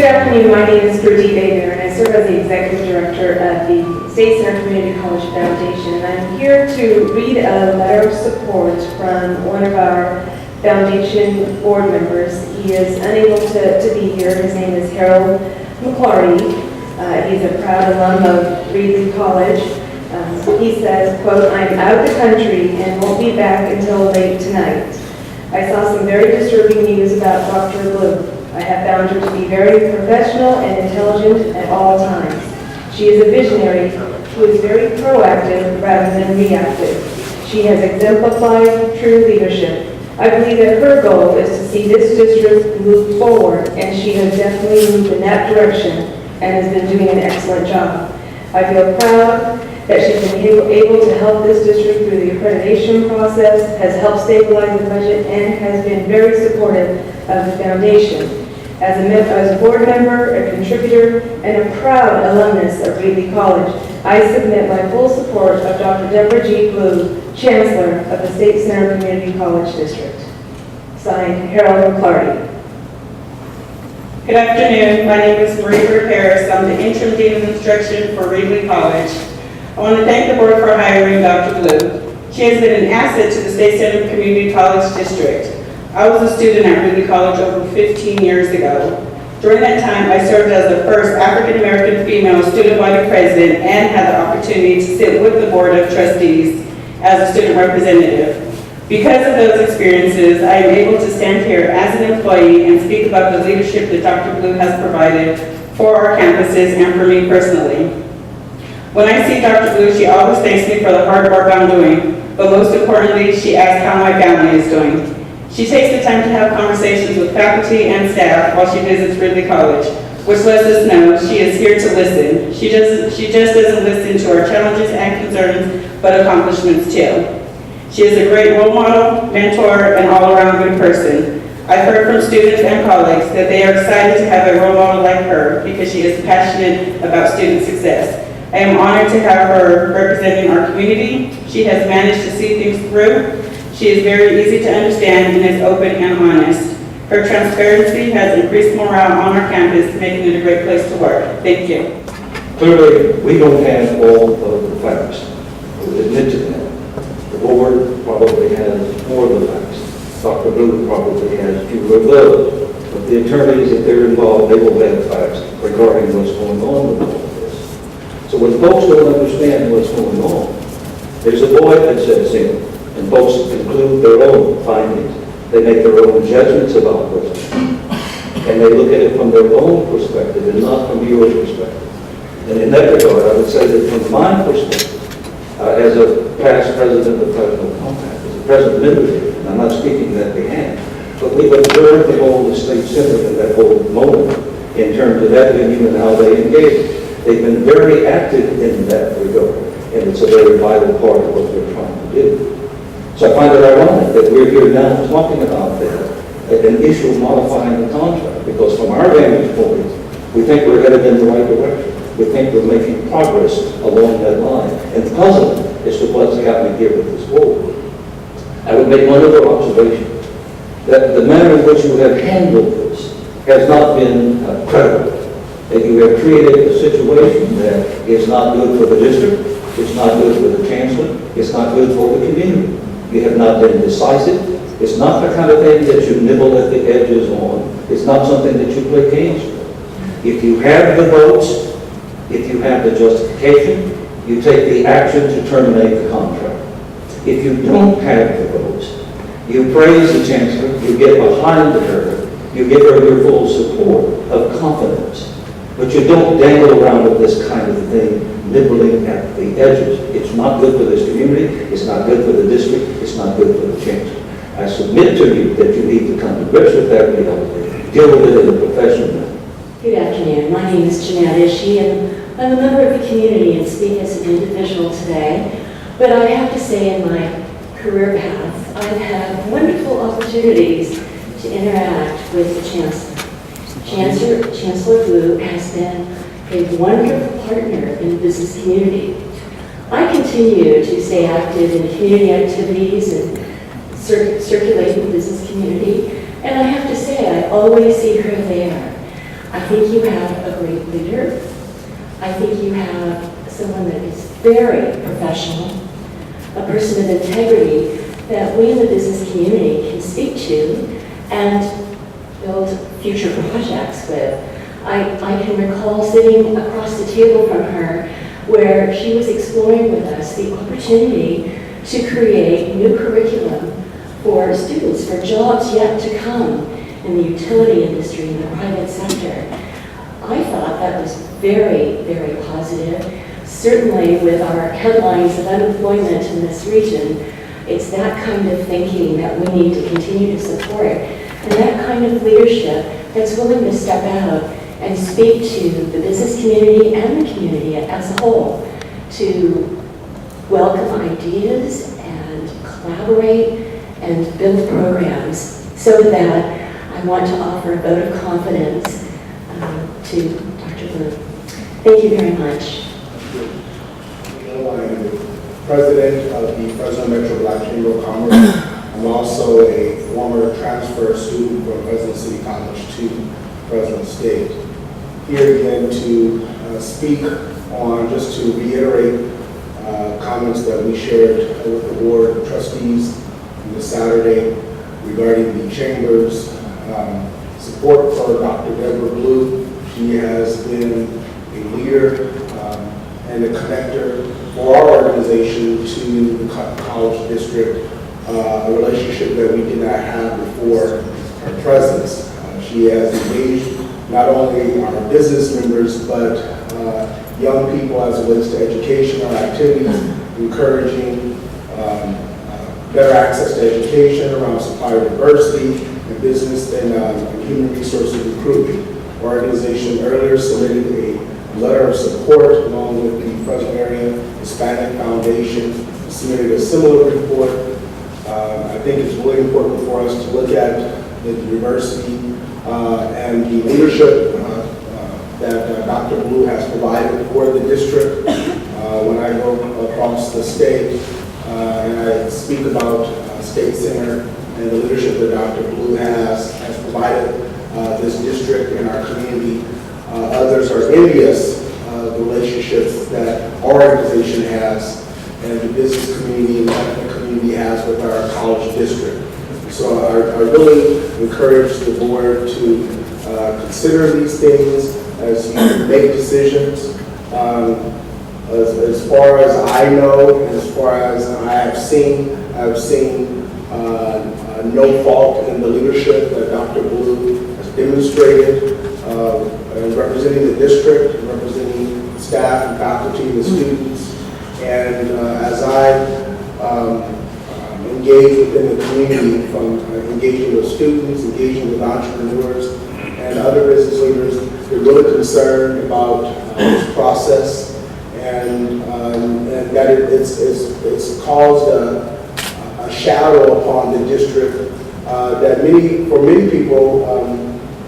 Good afternoon, my name is Brigitte Bader, and I serve as the Executive Director of the State Center Community College Foundation. And I'm here to read a letter of support from one of our foundation board members. He is unable to be here. His name is Harold McClarty. He's a proud alum of Reedley College. He says, quote, "I'm out of the country and won't be back until late tonight. I saw some very disturbing news about Dr. Blue. I have found her to be very professional and intelligent at all times. She is a visionary who is very proactive rather than reactive. She has exemplified true leadership. I believe that her goal is to see this district move forward, and she has definitely moved in that direction and has been doing an excellent job. I feel proud that she's been able to help this district through the accreditation process, has helped stabilize the budget, and has been very supportive of the foundation. As a board member, a contributor, and a proud alumnus of Reedley College, I submit my full support of Dr. Deborah G. Blue, Chancellor of the State Center Community College District." Signed, Harold McClarty. Good afternoon. My name is Marie Harris. I'm the interim dean of instruction for Reedley College. I want to thank the board for hiring Dr. Blue. She has been an asset to the State Center Community College District. I was a student at Reedley College over 15 years ago. During that time, I served as the first African-American female student body president and had the opportunity to sit with the Board of Trustees as a student representative. Because of those experiences, I am able to stand here as an employee and speak about the leadership that Dr. Blue has provided for our campuses and for me personally. When I see Dr. Blue, she always thanks me for the hard work I'm doing, but most importantly, she asks how my family is doing. She takes the time to have conversations with faculty and staff while she visits Reedley College, which lets us know she is here to listen. She just doesn't listen to our challenges and concerns, but accomplishments too. She is a great role model, mentor, and all-around good person. I've heard from students and colleagues that they are excited to have a role model like her because she is passionate about student success. I am honored to have her representing our community. She has managed to see things through. She is very easy to understand and is open and honest. Her transparency has increased morale on our campus, making it a great place to work. Thank you. Clearly, we don't have all of the facts. We'll admit to that. The board probably has more of the facts. Dr. Blue probably has fewer of those. But the attorneys, if they're involved, they will have facts regarding what's going on with all of this. So when folks don't understand what's going on, there's a void that sets in. And folks conclude their own findings. They make their own judgments about what's happening. And they look at it from their own perspective and not from your perspective. And in that regard, I would say that from my perspective, as a past president of Fresno Compact, as a present member here, and I'm not speaking on that behalf, but we've observed the whole State Center in that whole moment in terms of that venue and how they engage. They've been very active in that regard, and it's a very vital part of what they're trying to do. So I find it ironic that we're here now talking about that, an issue of modifying the contract, because from our vantage point, we think we're headed in the right direction. We think we're making progress along that line, and puzzled as to what's happening here with this board. I would make one other observation, that the manner in which you have handled this has not been credible. That you have created a situation that is not good for the district, it's not good for the chancellor, it's not good for the community. You have not been decisive. It's not the kind of thing that you nibble at the edges on. It's not something that you play games with. If you have the votes, if you have the justification, you take the action to terminate the contract. If you don't have the votes, you praise the chancellor, you get behind her, you give her your full support of confidence. But you don't dangle around with this kind of thing, nibbling at the edges. It's not good for this community, it's not good for the district, it's not good for the chancellor. I submit to you that you need to come to grips with that reality, deal with it in a professional manner. Good afternoon. My name is Jeanette Ishii, and I'm a member of the community and speak as an individual today. But I have to say, in my career path, I've had wonderful opportunities to interact with the chancellor. Chancellor Blue has been a wonderful partner in the business community. I continue to stay active in community activities and circulate in the business community, and I have to say, I always see her there. I think you have a great leader. I think you have someone that is very professional, a person of integrity that we in the business community can speak to and build future projects with. I can recall sitting across the table from her where she was exploring with us the opportunity to create new curriculum for students, for jobs yet to come in the utility industry, in the private sector. I thought that was very, very positive. Certainly with our headlines of unemployment in this region, it's that kind of thinking that we need to continue to support, and that kind of leadership that's willing to step out and speak to the business community and the community as a whole, to welcome ideas and collaborate and build programs. So that I want to offer a vote of confidence to Dr. Blue. Thank you very much. I'm the president of the Fresno Metro Black Chamber of Commerce. I'm also a former transfer student from Fresno City College to Fresno State. Here again to speak on, just to reiterate comments that we shared with the Board of Trustees on this Saturday regarding the Chamber's support for Dr. Deborah Blue. She has been a leader and a connector for our organization to the college district, a relationship that we did not have before her presence. She has engaged not only our business members, but young people as it relates to educational activities, encouraging better access to education around supplier diversity and business and human resources recruitment. Our organization earlier submitted a letter of support along with the Fresno Area Hispanic Foundation, submitted a similar report. I think it's really important for us to look at the diversity and the leadership that Dr. Blue has provided for the district. When I go across the state and I speak about State Center and the leadership that Dr. Blue has provided this district and our community, others are envious of the relationships that our organization has and the business community and the community has with our college district. So I really encourage the board to consider these things as you make decisions. As far as I know, and as far as I have seen, no fault in the leadership that Dr. Blue has demonstrated in representing the district, and representing staff and faculty and the students. And as I engage within the community, from engaging with students, engaging with entrepreneurs and other business leaders, they're really concerned about this process and that it's caused a shadow upon the district that for many people,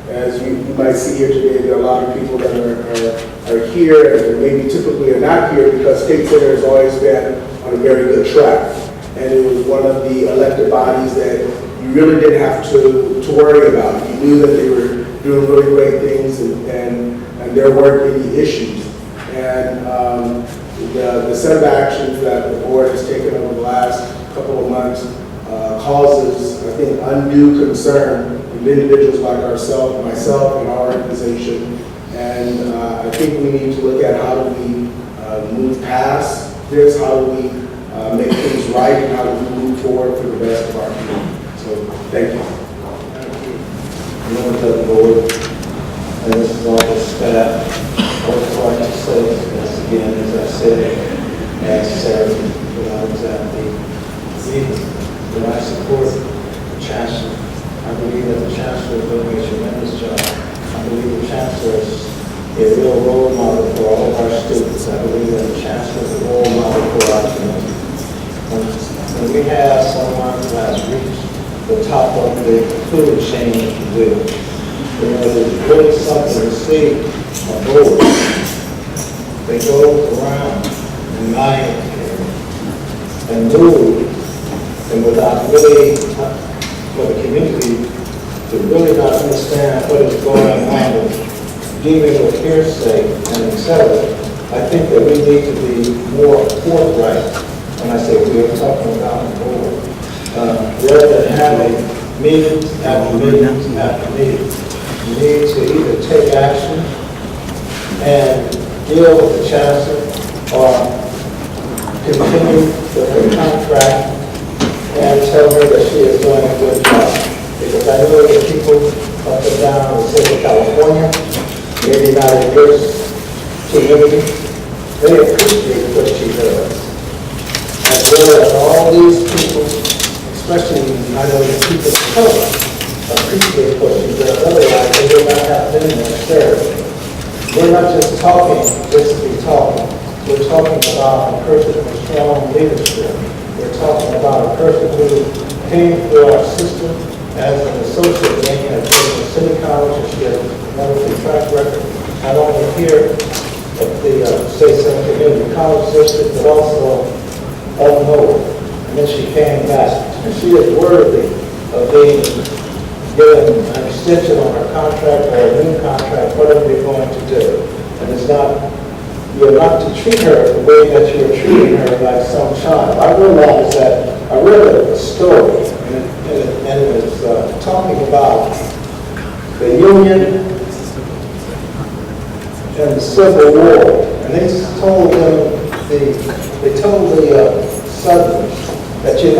as you might see here today, there are a lot of people that are here and maybe typically are not here because State Center has always been on a very good track. And it was one of the elected bodies that you really didn't have to worry about. You knew that they were doing really great things and there weren't any issues. And the set of actions that the board has taken over the last couple of months causes, I think, undue concern in individuals like myself and our organization. And I think we need to look at how do we move past this, how do we make things right, and how do we move forward for the best of our people. So, thank you. Members of the board, and this is all the staff. I would like to say this again, as I said, as Sarah, when I was at the meeting, that I support the chancellor. I believe that the chancellor is doing a tremendous job. I believe the chancellor is a real role model for all of our students. I believe that the chancellor is a role model for our community. When we have someone who has reached the top of the food chain, if you will, there's really something to see a board. They go around and mine and move, and without really, for the community to really not understand what is going on deeming it hearsay and etc., I think that we need to be more forthright. When I say we are talking about the board, rather than having meetings after meetings after meetings, you need to either take action and deal with the chancellor or continue with her contract and tell her that she is doing a good job. Because I know that people up and down the state of California, maybe not in this community, they appreciate what she does. As well as all these people, especially I know the people of color, appreciate what she does. Otherwise, they would not have been there serving. We're not just talking just to be talking. We're talking about a person with strong leadership. We're talking about a person who came through our system as an associate dean at Fresno City College, and she has a wonderful track record, not only here at the State Center Community College District, but also up north. And then she came back, and she is worthy of being given an extension on her contract or a new contract, whatever you're going to do. And it's not, you're not to treat her the way that you're treating her like some child. I realize that I read a story, and it was talking about the Union and the Civil War, and they told them they told the Southerners that you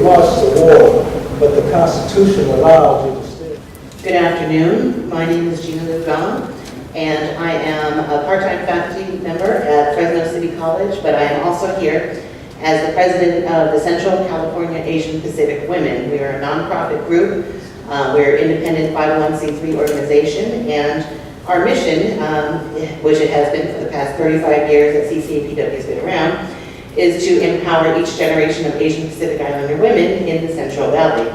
lost the war, but the Constitution allowed you to stay. Good afternoon. My name is Gina Lugan, and I am a part-time faculty member at Fresno City College, but I am also here as the president of the Central California Asian Pacific Women. We are a nonprofit group. We're an independent 501c3 organization, and our mission, which it has been for the past 35 years that CCAPW has been around, is to empower each generation of Asian Pacific Islander women in the Central Valley.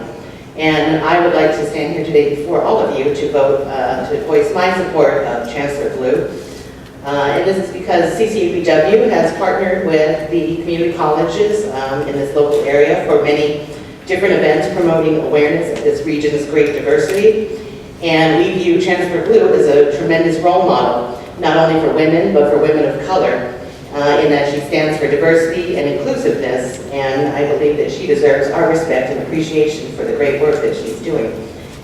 And I would like to stand here today before all of you to vote, to voice my support of Chancellor Blue. And this is because CCAPW has partnered with the community colleges in this local area for many different events promoting awareness of this region's great diversity. And we view Chancellor Blue as a tremendous role model, not only for women, but for women of color, in that she stands for diversity and inclusiveness, and I believe that she deserves our respect and appreciation for the great work that she's doing.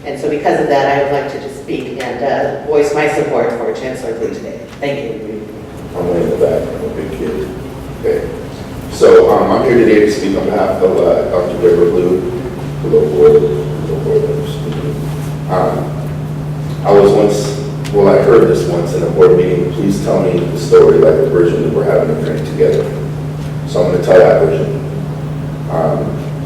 And so because of that, I would like to just speak and voice my support for Chancellor Blue today. Thank you. I'm way in the back, I'm a big kid. Okay. So I'm here today to speak on behalf of Dr. Deborah Blue, the local board members. I was once, well, I heard this once in a board meeting, please tell me the story like the version that we're having a drink together. So I'm going to tell that version.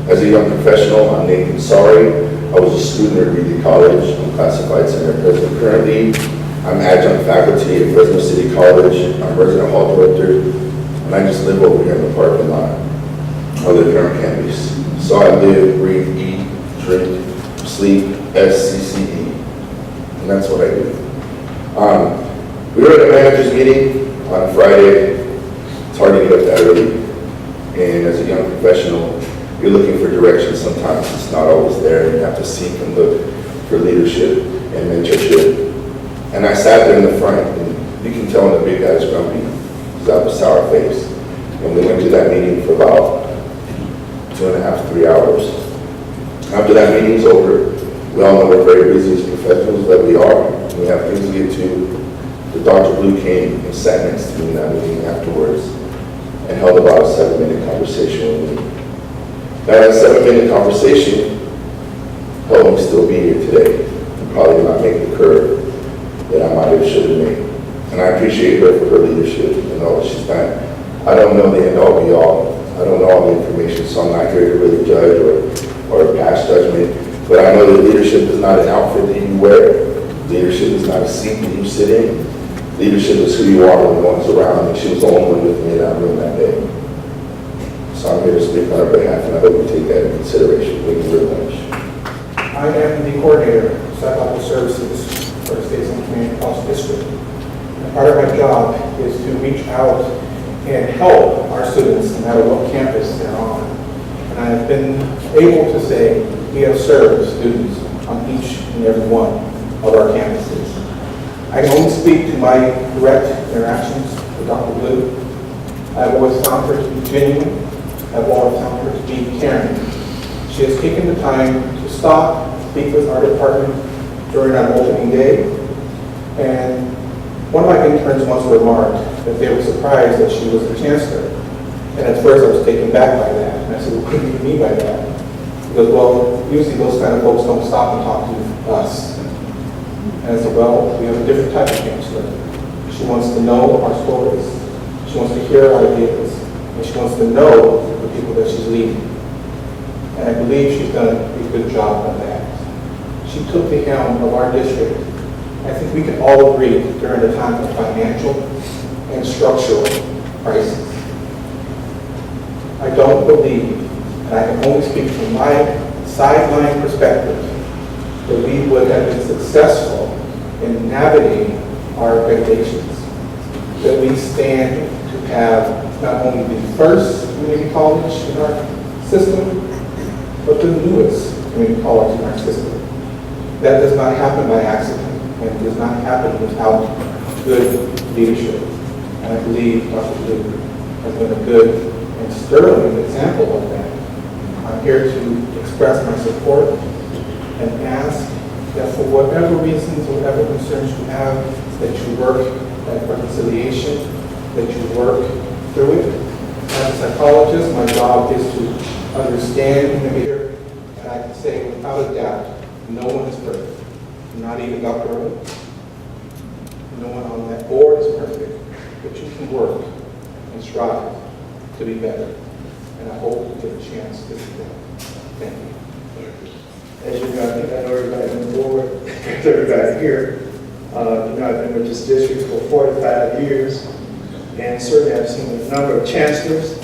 As a young professional, I'm Nathan Sorry. I was a student at Reedy College. I'm classified center president currently. I'm adjunct faculty at Fresno City College. I'm resident hall director, and I just live over here in the parking lot. I live here on campus. So I live, breathe, eat, drink, sleep, SCCD. And that's what I do. We were at a manager's meeting on a Friday. It's hard to get up that early. And as a young professional, you're looking for direction sometimes. It's not always there. You have to seek and look for leadership and mentorship. And I sat there in the front, and you can tell when the big guy's grumpy, because I have a sour face. And we went to that meeting for about 2.5, 3 hours. After that meeting's over, we all know we're very busy as professionals, but we are. We have things to get to. But Dr. Blue came and sat next to me in that meeting afterwards and held about a 7-minute conversation with me. Now that 7-minute conversation helped me still be here today and probably not make the curve that I might have should have made. And I appreciate her for her leadership and all that she's done. I don't know the end all be all. I don't know all the information, so I'm not here to really judge or pass judgment. But I know that leadership is not an outfit that you wear. Leadership is not a seat that you sit in. Leadership is who you are when no one's around, and she was the only one with me in that room that day. So I'm here to speak on her behalf, and I hope you take that into consideration. Thank you very much. I am the coordinator of psychological services for the State Center Community College District. And part of my job is to reach out and help our students no matter what campus they're on. And I have been able to say we have served students on each and every one of our campuses. I can only speak to my direct interactions with Dr. Blue. I've always found her to be genuine. I've always found her to be caring. She has taken the time to stop, speak with our department during our opening day. And one of my interns once remarked that they were surprised that she was the chancellor. And at first I was taken back by that. And I said, what do you mean by that? Because, well, usually those kind of folks don't stop and talk to us. And I said, well, we have a different type of chancellor. She wants to know our stories. She wants to hear our ideas. And she wants to know the people that she's leading. And I believe she's done a good job on that. She took the helm of our district. I think we can all agree during the time of financial and structural crisis. I don't believe, and I can only speak from my sideline perspective, that we would have been successful in navigating our accreditations, that we stand to have not only the first community college in our system, but the newest community college in our system. That does not happen by accident, and it does not happen without good leadership. And I believe Dr. Blue has been a good and sterling example of that. I'm here to express my support and ask that for whatever reasons, whatever concerns you have, that you work at reconciliation, that you work through it. As a psychologist, my job is to understand the behavior, and I can say without a doubt, no one is perfect. Not even Dr. Early. No one on that board is perfect, but you can work and strive to be better. And I hope you get a chance to do that. Thank you. As you know, I think I know everybody on the board, everybody here. I've been with this district for 45 years, and certainly I've seen a number of chancellors,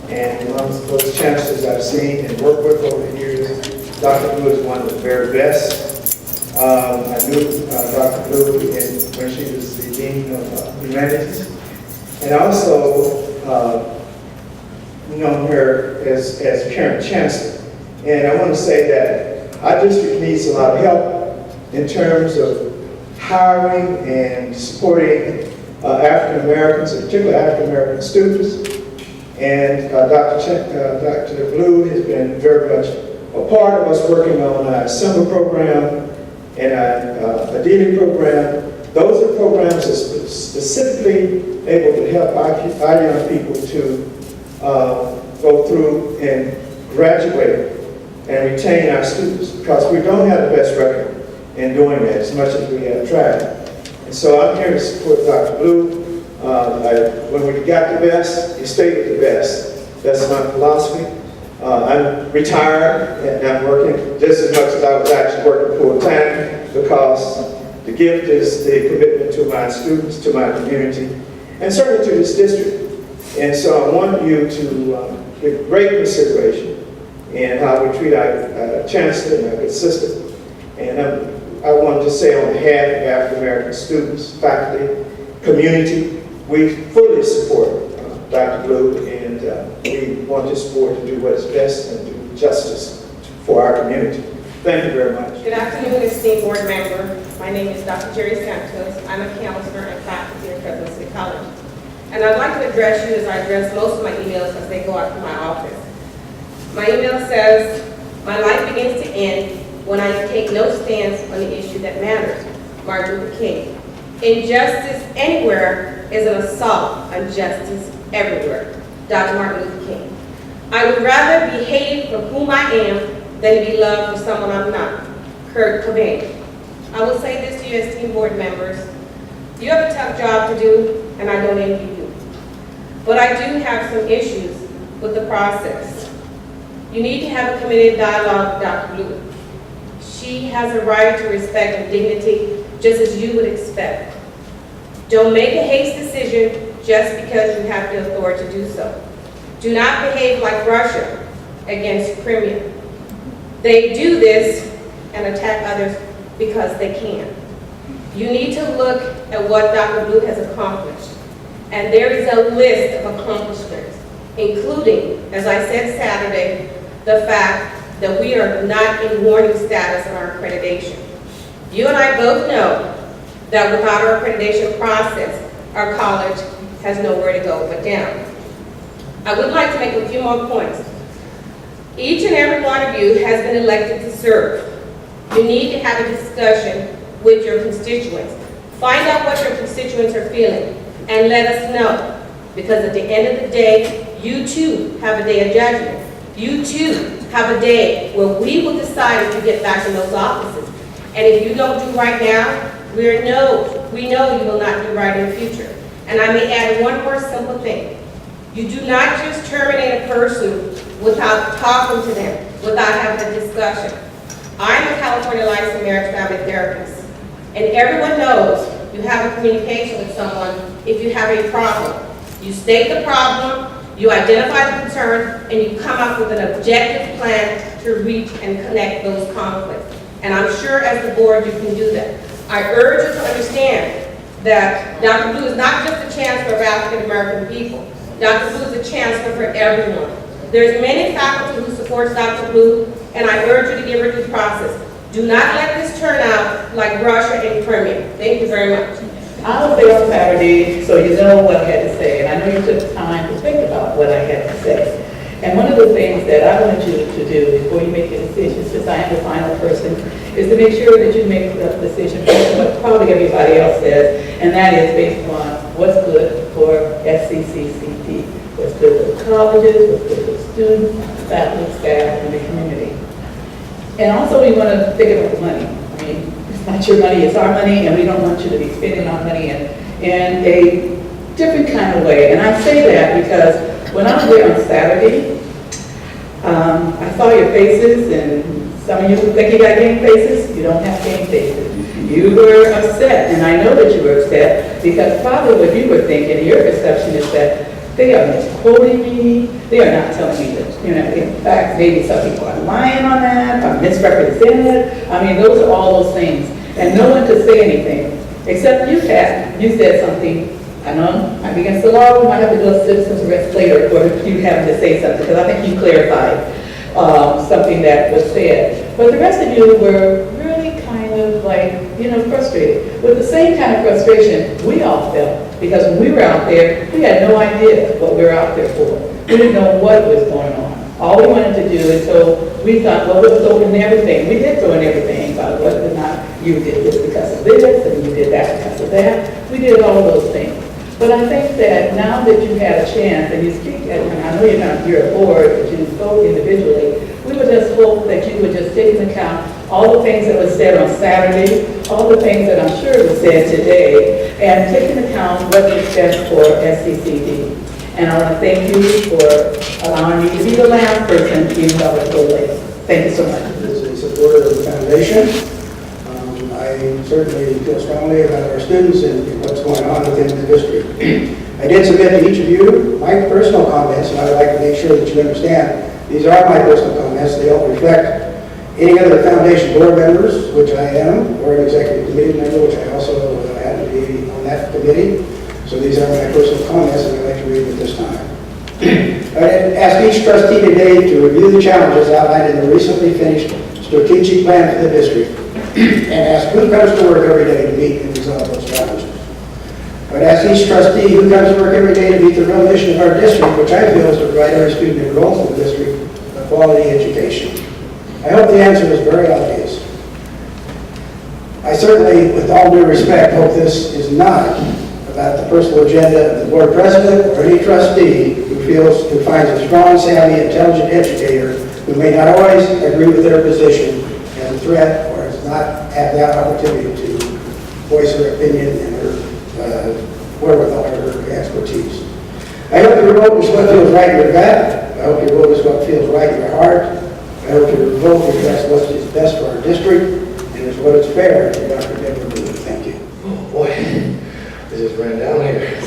and amongst those chancellors I've seen and worked with over the years, Dr. Blue is one of the very best. I knew Dr. Blue when she was the Dean of Humanities, and also known her as current chancellor. And I want to say that our district needs a lot of help in terms of hiring and supporting African Americans, particularly African American students. And Dr. Blue has been very much a part of us working on our summer program and our Adili program. Those are programs that are specifically able to help our young people to go through and graduate and retain our students, because we don't have the best record in doing that as much as we have tried. And so I'm here to support Dr. Blue. When we got the best, you stay with the best. That's my philosophy. I'm retired and I'm working just as much as I was actually working full time, because the gift is the commitment to my students, to my community, and certainly to this district. And so I want you to give great consideration in how we treat our chancellor and our good sister. And I want to say on behalf of African American students, faculty, community, we fully support Dr. Blue, and we want this board to do what is best and do justice for our community. Thank you very much. Good afternoon, esteemed board member. My name is Dr. Jerry Santos. I'm a counselor and faculty at Fresno City College. And I'd like to address you as I address most of my emails as they go out from my office. My email says, my life begins to end when I take no stance on the issue that matters, Martin Luther King. Injustice anywhere is an assault on justice everywhere, Dr. Martin Luther King. I would rather be hated for whom I am than to be loved for someone I'm not, Kurt Cobain. I will say this to you, esteemed board members. You have a tough job to do, and I don't envy you. But I do have some issues with the process. You need to have a committed dialogue with Dr. Blue. She has a right to respect and dignity, just as you would expect. Don't make a haste decision just because you have the authority to do so. Do not behave like Russia against Crimea. They do this and attack others because they can. You need to look at what Dr. Blue has accomplished. And there is a list of accomplishments, including, as I said Saturday, the fact that we are not in warning status on our accreditation. You and I both know that without our accreditation process, our college has nowhere to go but down. I would like to make a few more points. Each and every one of you has been elected to serve. You need to have a discussion with your constituents. Find out what your constituents are feeling and let us know. Because at the end of the day, you too have a day of judgment. You too have a day where we will decide if you get back in those offices. And if you don't do right now, we know you will not do right in the future. And I may add one more simple thing. You do not just terminate a person without talking to them, without having a discussion. I'm a California licensed marriage family therapist, and everyone knows you have a communication with someone if you have a problem. You state the problem, you identify the concern, and you come up with an objective plan to reach and connect those conflicts. And I'm sure as the board you can do that. I urge you to understand that Dr. Blue is not just the chancellor of African American people. Dr. Blue is a chancellor for everyone. There's many faculty who supports Dr. Blue, and I urge you to give her due process. Do not let this turn out like Russia and Crimea. Thank you very much. I was there on Saturday, so you know what I had to say, and I know you took time to think about what I had to say. And one of the things that I wanted you to do before you make your decision, since I am the final person, is to make sure that you make the decision based on what probably everybody else says, and that is based on what's good for SCCCD, what's good for the colleges, what's good for the students, faculty, staff, and the community. And also we want to think about the money. I mean, it's not your money, it's our money, and we don't want you to be spending our money in a different kind of way. And I say that because when I was there on Saturday, I saw your faces, and some of you think you got game faces. You don't have game faces. You were upset, and I know that you were upset because probably what you were thinking, your perception is that they are misquoting me. They are not telling me that, in fact, maybe some people are lying on that, I'm misrepresenting it. I mean, those are all those things. And no one could say anything, except you, Kat. You said something. I know I'm against the law. We might have to do a citizen's arrest later for you having to say something, because I think you clarified something that was said. But the rest of you were really kind of like, frustrated. With the same kind of frustration we all felt, because when we were out there, we had no idea what we were out there for. We didn't know what was going on. All we wanted to do until we thought, well, we'll throw in everything. We did throw in everything, but whether or not you did this because of this, and you did that because of that. We did all those things. But I think that now that you had a chance, and you speak, and I know you're a board, but you spoke individually, we would just hope that you would just take into account all the things that were said on Saturday, all the things that I'm sure were said today, and take into account what is best for SCCD. And I want to thank you for allowing me to be the last person, even though I was so late. Thank you so much. As a supporter of the foundation, I certainly feel strongly about our students and what's going on within the district. I did submit to each of you my personal comments, and I would like to make sure that you understand these are my personal comments. They don't reflect any other foundation board members, which I am, or an executive committee member, which I also had to be on that committee. So these are my personal comments, and I'd like to read them at this time. I ask each trustee today to review the challenges outlined in the recently finished strategic plan for the district, and ask who comes to work every day to meet and resolve those challenges. I would ask each trustee who comes to work every day to meet the real mission of our district, which I feel is to provide every student enrolled in the district a quality education. I hope the answer is very obvious. I certainly, with all due respect, hope this is not about the personal agenda of the board president or any trustee who finds a strong, savvy, intelligent educator who may not always agree with their position as a threat or does not have that opportunity to voice her opinion and her wherewithal or her expertise. I hope your vote is what feels right in your gut. I hope your vote is what feels right in your heart. I hope your vote reflects what is best for our district and is what is fair to Dr. Deborah Blue. Thank you. Oh boy, this just ran down here.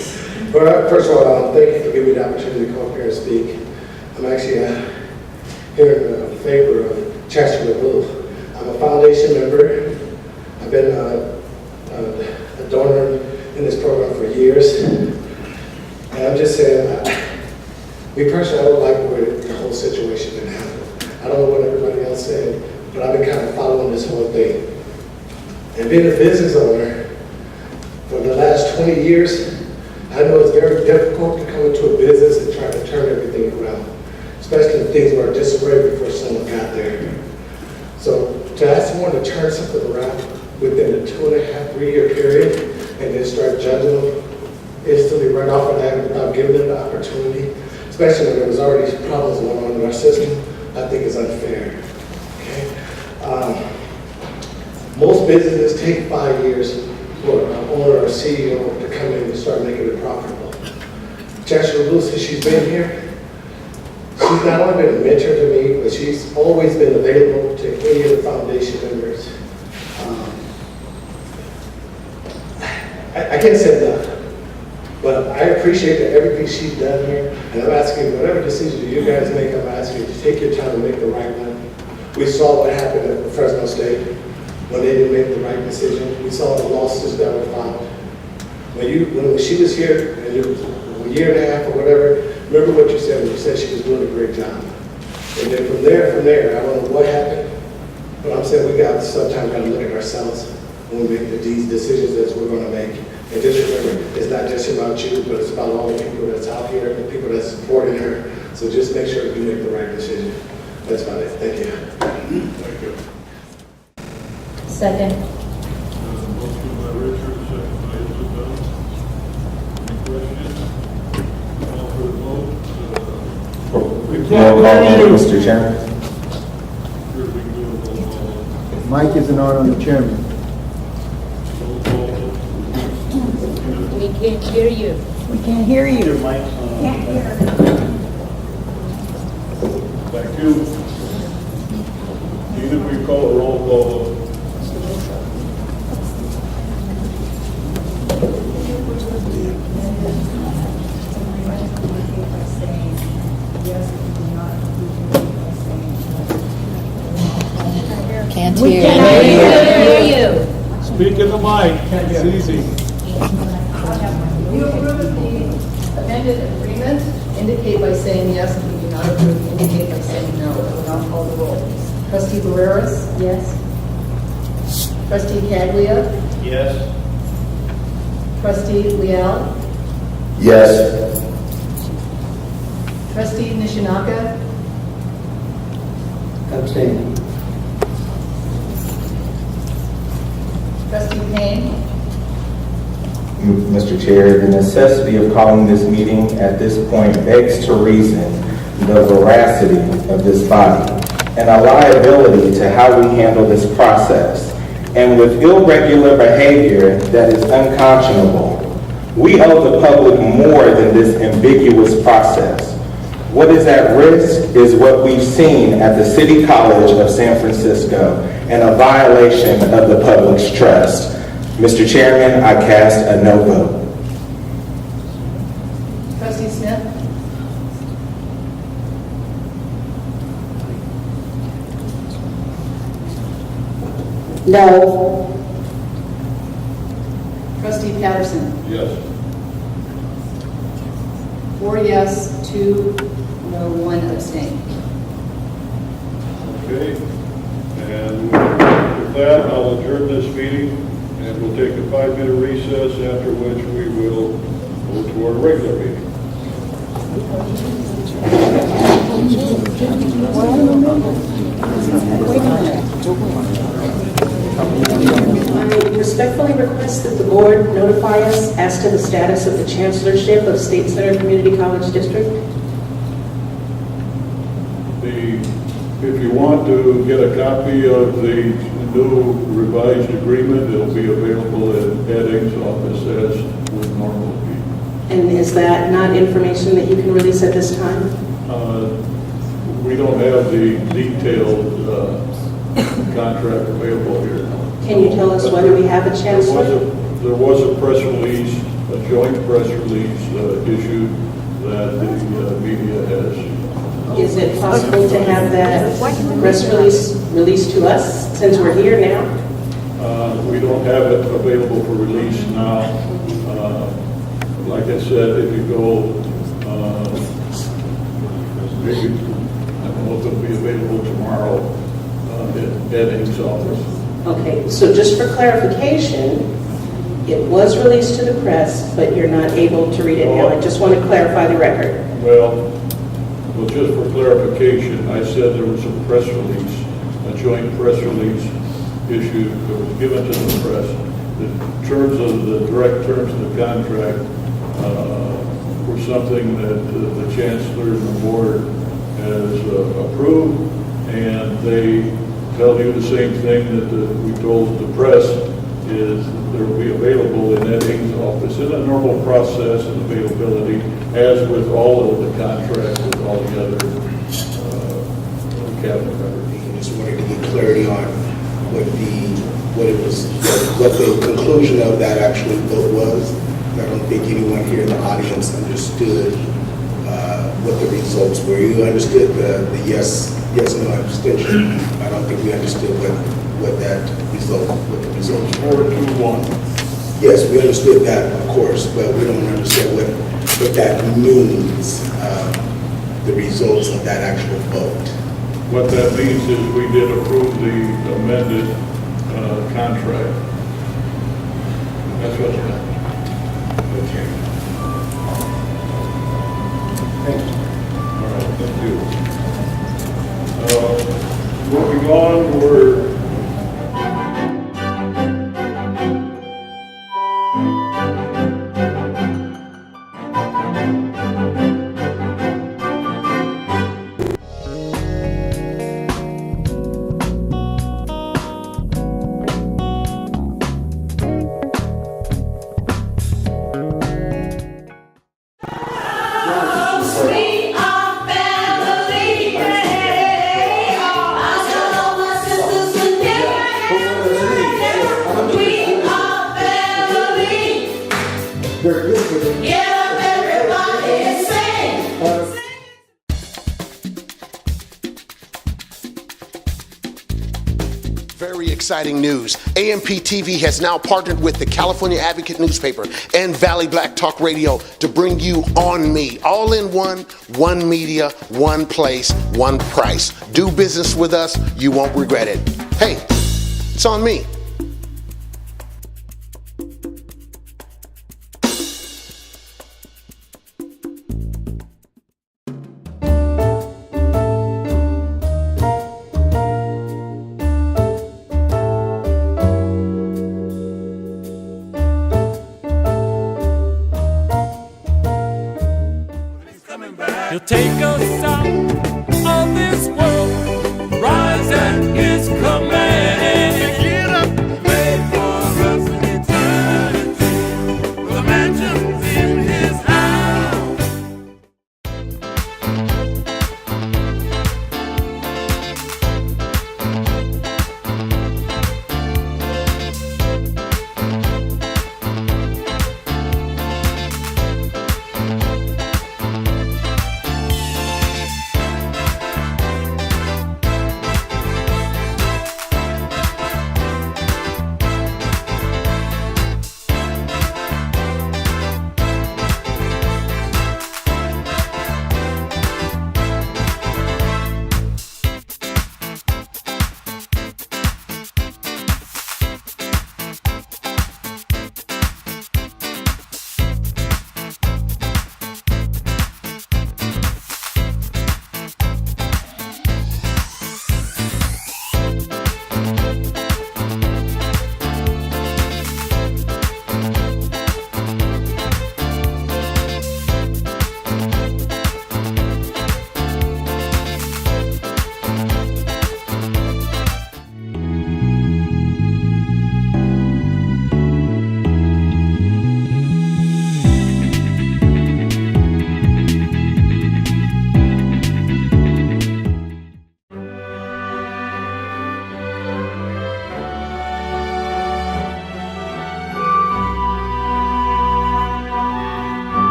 Well, first of all, thank you for giving me the opportunity to come up here and speak. I'm actually here in favor of Chancellor Blue. I'm a foundation member. I've been a donor in this program for years. And I'm just saying, me personally, I don't like the way the whole situation been handled. I don't know what everybody else said, but I've been kind of following this whole thing. And being a business owner, 20 years, I know it's very difficult to come into a business and try to turn everything around, especially if things were disarray before someone got there. So to ask someone to turn something around within a 2.5, 3-year period and then start judging them instantly right off of that without giving them the opportunity, especially when there was already problems going on in our system, I think is unfair. Okay? Most businesses take 5 years for an owner or CEO to come in and start making it profitable. Chancellor Blue, since she's been here, she's not only been a mentor to me, but she's always been available to any of the foundation members. I can't say enough, but I appreciate that everything she's done here, and I'm asking whatever decision you guys make, I'm asking you to take your time and make the right one. We saw what happened at Fresno State when they didn't make the right decision. We saw the losses that were filed. When she was here, and it was a year and a half or whatever, remember what you said when you said she was doing a great job. And then from there, I don't know what happened, but I'm saying we got sometimes got to look at ourselves when we make these decisions that we're going to make. And just remember, it's not just about you, but it's about all the people that's out here, the people that's supporting her. So just make sure you make the right decision. That's about it. Thank you. Thank you. Second. Motion by Richard, second by Isabel. Any questions? Call for the vote. We can't hear you, Mr. Chairman. Sure, we can do a roll call. Mike isn't on the chairman. Roll call. We can't hear you. We can't hear you. Your mic's on. Thank you. Either we call a roll call. Can't We hear can't hear you. Speak in the mic. It's easy. You approve of the amended agreement, indicate by saying yes. If you do not approve, indicate by saying no. I will now call the roll. Trustee Barreras? Yes. Trustee Caglia? Yes. Trustee Leal? Yes. Trustee Nishinaka? Abstain. Trustee Payne? Mr. Chair, the necessity of calling this meeting at this point begs to reason the veracity of this body and a liability to how we handle this process. And with irregular behavior that is unconscionable, we owe the public more than this ambiguous process. What is at risk is what we've seen at the City College of San Francisco and a violation of the public's trust. Mr. Chairman, I cast a no vote. Trustee Smith? No. Trustee Patterson? Yes. 4 yes, 2 no, 1 abstain. Okay. And with that, I'll adjourn this meeting, and we'll take a 5-minute recess, after which we will go to our regular meeting. I respectfully request that the board notify us as to the status of the chancellorship of State Center Community College District. If you want to get a copy of the new revised agreement, it'll be available at Edding's office as would normally be. And is that not information that you can release at this time? We don't have the detailed contract available here. Can you tell us whether we have a chancellor? There was a press release, a joint press release issued that the media has. Is it possible to have that press release released to us since we're here now? We don't have it available for release now. Like I said, if you go, maybe, I don't know if it'll be available tomorrow at Edding's office. Okay, so just for clarification, It was released to the press, but you're not able to read it now. I just want to clarify the record. Well, just for clarification, I said there was a press release, a joint press release issued that was given to the press. The terms of the direct terms of the contract were something that the chancellor and the board has approved, and they tell you the same thing that we told the press, is that there will be available in Ed Hing's office in a normal process and availability, as with all of the contracts with all the other cabinet members. I just wanted to get clarity on what the conclusion of that actual vote was. I don't think anyone here in the audience understood what the results were. You understood the yes, no abstention. I don't think we understood what the results were. 4-2-1. Yes, we understood that, of course, but we don't understand what that means, the results of that actual vote. What that means is we did approve the amended contract. That's what happened. Okay. Thank you. All right, thank you. Moving on, we're Very exciting news. AMP TV has now partnered with the California Advocate newspaper and Valley Black Talk Radio to bring you ONME, all in one media, one place, one price. Do business with us, you won't regret it. Hey, it's on me. He'll take us out of this world, rise at his command. Get up, made for us in eternity, with the mansions in his house.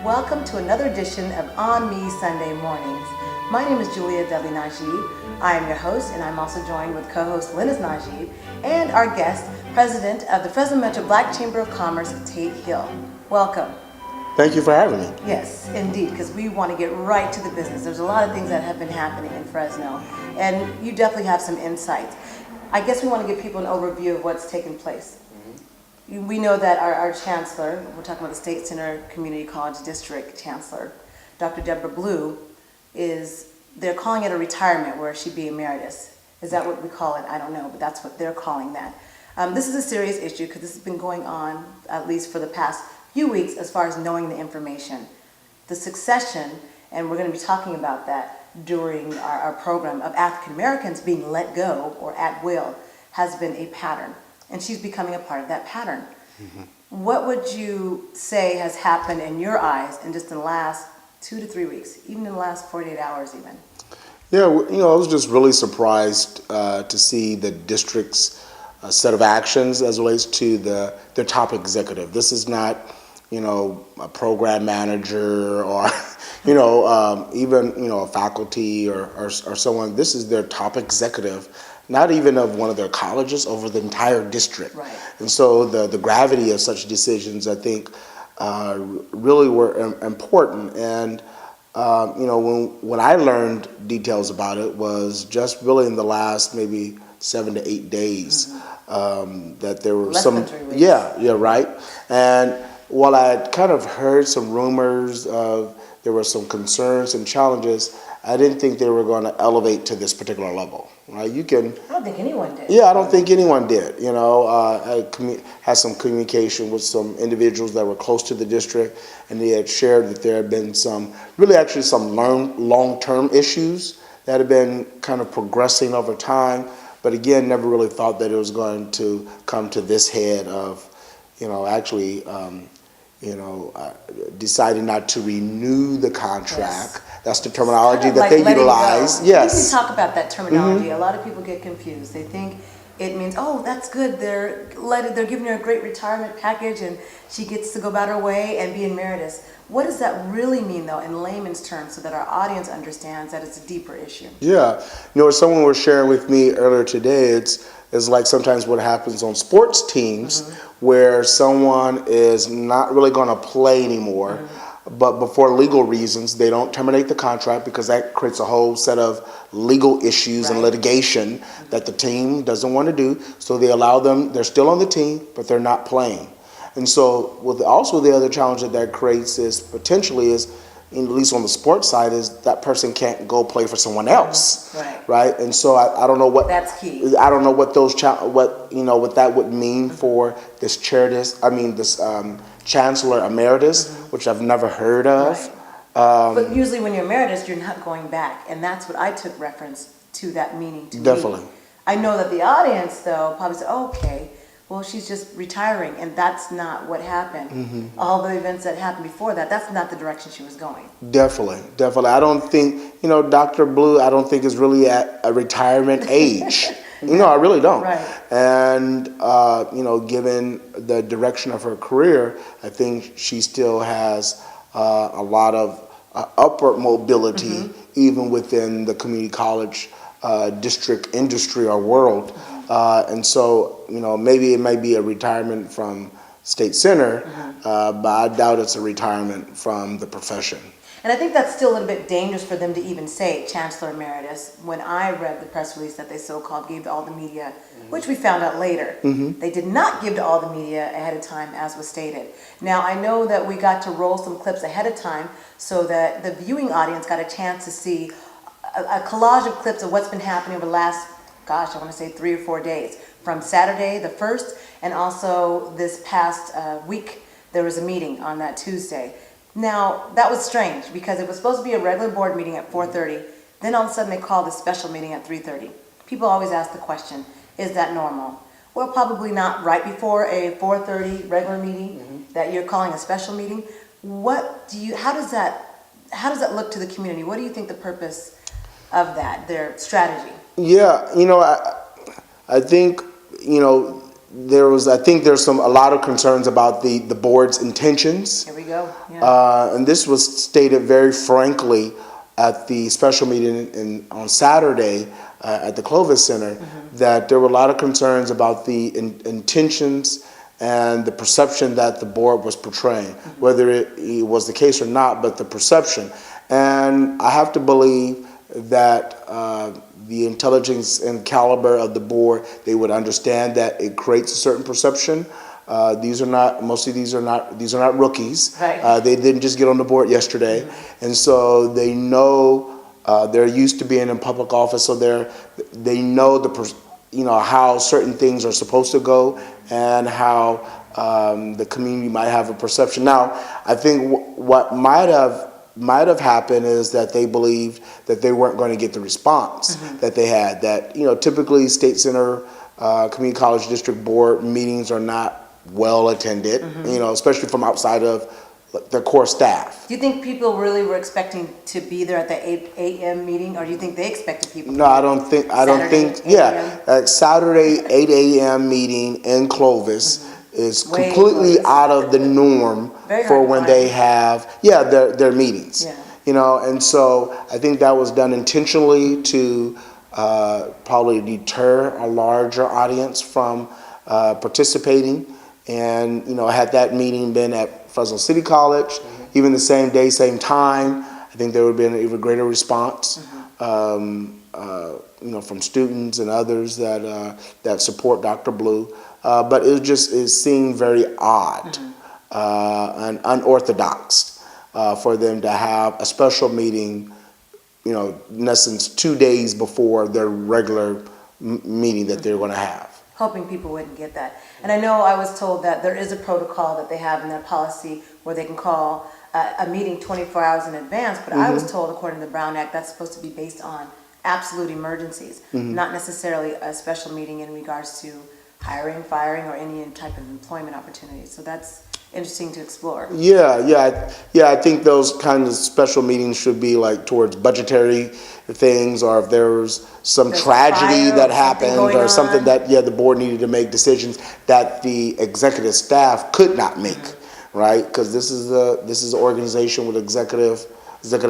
Welcome to another edition of On Me Sunday Mornings. My name is Julia Dudley Najib. I am your host, and I'm also joined with co-host Linus Najib and our guest, President of the Fresno Metro Black Chamber of Commerce, Tate Hill. Welcome. Thank you for having me. Yes, indeed, because we want to get right to the business. There's a lot of things that have been happening in Fresno, and you definitely have some insights. I guess we want to give people an overview of what's taken place. We know that our chancellor, we're talking about the State Center Community College District Chancellor, Dr. Deborah Blue, they're calling it a retirement where she'd be emeritus. Is that what we call it? I don't know, but that's what they're calling that. This is a serious issue because this has been going on at least for the past few weeks as far as knowing the information. The succession, and we're going to be talking about that during our program, of African Americans being let go or at will has been a pattern. And she's becoming a part of that pattern. What would you say has happened in your eyes in just the last 2 to 3 weeks, even in the last 48 hours even? Yeah, I was just really surprised to see the district's set of actions as it relates to their top executive. This is not, a program manager or, even, a faculty or someone. This is their top executive, not even of one of their colleges, over the entire district. Right. And so the gravity of such decisions, I think, really were important. And, when I learned details about it was just really in the last maybe 7 to 8 days that there were Less some, than 3 weeks. yeah, right. And while I had kind of heard some rumors of there were some concerns and challenges, I didn't think they were going to elevate to this particular level. Right? I don't think anyone did. Yeah, I don't think anyone did. I had some communication with some individuals that were close to the district, and they had shared that there had been some long-term issues that had been kind of progressing over time, but again, never really thought that it was going to come to this head of, deciding not to renew the contract. Yes. That's the terminology Kind of that like they letting utilize. go. Yes. We can talk about that terminology. A lot of people get confused. They think it means, oh, that's good. They're giving her a great retirement package and she gets to go about her way and be emeritus. What does that really mean, though, in layman's terms, so that our audience understands that it's a deeper issue? Yeah. Someone was sharing with me earlier today, it's like sometimes what happens on sports teams where someone is not really going to play anymore, but before legal reasons, they don't terminate the contract because that creates a whole set of legal issues and litigation that the team doesn't want to do. So they allow them, they're still on the team, but they're not playing. And so also the other challenge that creates is potentially is, at least on the sports side, is that person can't go play for someone else, right? And so I don't know what that's key. I don't know what what that would mean for this chancellor emeritus, which I've never heard of. But usually when you're emeritus, you're not going back, and that's what I took reference to that meaning to Definitely. me. I know that the audience, though, probably said, oh, okay, well, she's just retiring, and that's not what happened. All the events that happened before that, that's not the direction she was going. Definitely. I don't think, Dr. Blue, I don't think is really at a retirement age. I really don't. Right. And, given the direction of her career, I think she still has a lot of upward mobility, even within the community college district industry or world. And so, maybe it might be a retirement from State Center, but I doubt it's a retirement from the profession. And I think that's still a little bit dangerous for them to even say Chancellor Emeritus. When I read the press release that they so-called gave to all the media, which we found out later, they did not give to all the media ahead of time, as was stated. Now, I know that we got to roll some clips ahead of time so that the viewing audience got a chance to see a collage of clips of what's been happening over the last, I want to say 3 or 4 days. From Saturday, the 1st, and also this past week, there was a meeting on that Tuesday. Now, that was strange because it was supposed to be a regular board meeting at 4:30. Then all of a sudden they called a special meeting at 3:30. People always ask the question, is that normal? Well, probably not right before a 4:30 regular meeting that you're calling a special meeting. How does that look to the community? What do you think the purpose of that, their strategy? Yeah, I think, there's a lot of concerns about the board's intentions. Here we go. Yeah. And this was stated very frankly at the special meeting on Saturday at the Clovis Center, that there were a lot of concerns about the intentions and the perception that the board was portraying, whether it was the case or not, but the perception. And I have to believe that the intelligence and caliber of the board, they would understand that it creates a certain perception. These are not rookies. Right. They didn't just get on the board yesterday, and so they know they're used to being in public office, so they know how certain things are supposed to go and how the community might have a perception. Now, I think what might have happened is that they believed that they weren't going to get the response that they had. That typically State Center Community College District Board meetings are not well attended, especially from outside of the core staff. Do you think people really were expecting to be there at the 8 a.m. meeting, or do you think they expected people? No, I don't think. Saturday 8 a.m. meeting in Clovis is completely out of the norm for when they have their meetings. Yeah. And so I think that was done intentionally to probably deter a larger audience from participating. And had that meeting been at Fresno City College, even the same day, same time, I think there would have been an even greater response, from students and others that support Dr. Blue. But it seemed very odd and unorthodox for them to have a special meeting, in essence, 2 days before their regular meeting that they're going to have. Hoping people wouldn't get that. And I know I was told that there is a protocol that they have in their policy where they can call a meeting 24 hours in advance, but I was told, according to the Brown Act, that's supposed to be based on absolute emergencies, not necessarily a special meeting in regards to hiring, firing, or any type of employment opportunities. So that's interesting to explore. I think those kinds of special meetings should be like towards budgetary things, or if there's some tragedy that happened or something that the board needed to make decisions that the executive staff could not make, right? Because this is an organization with executive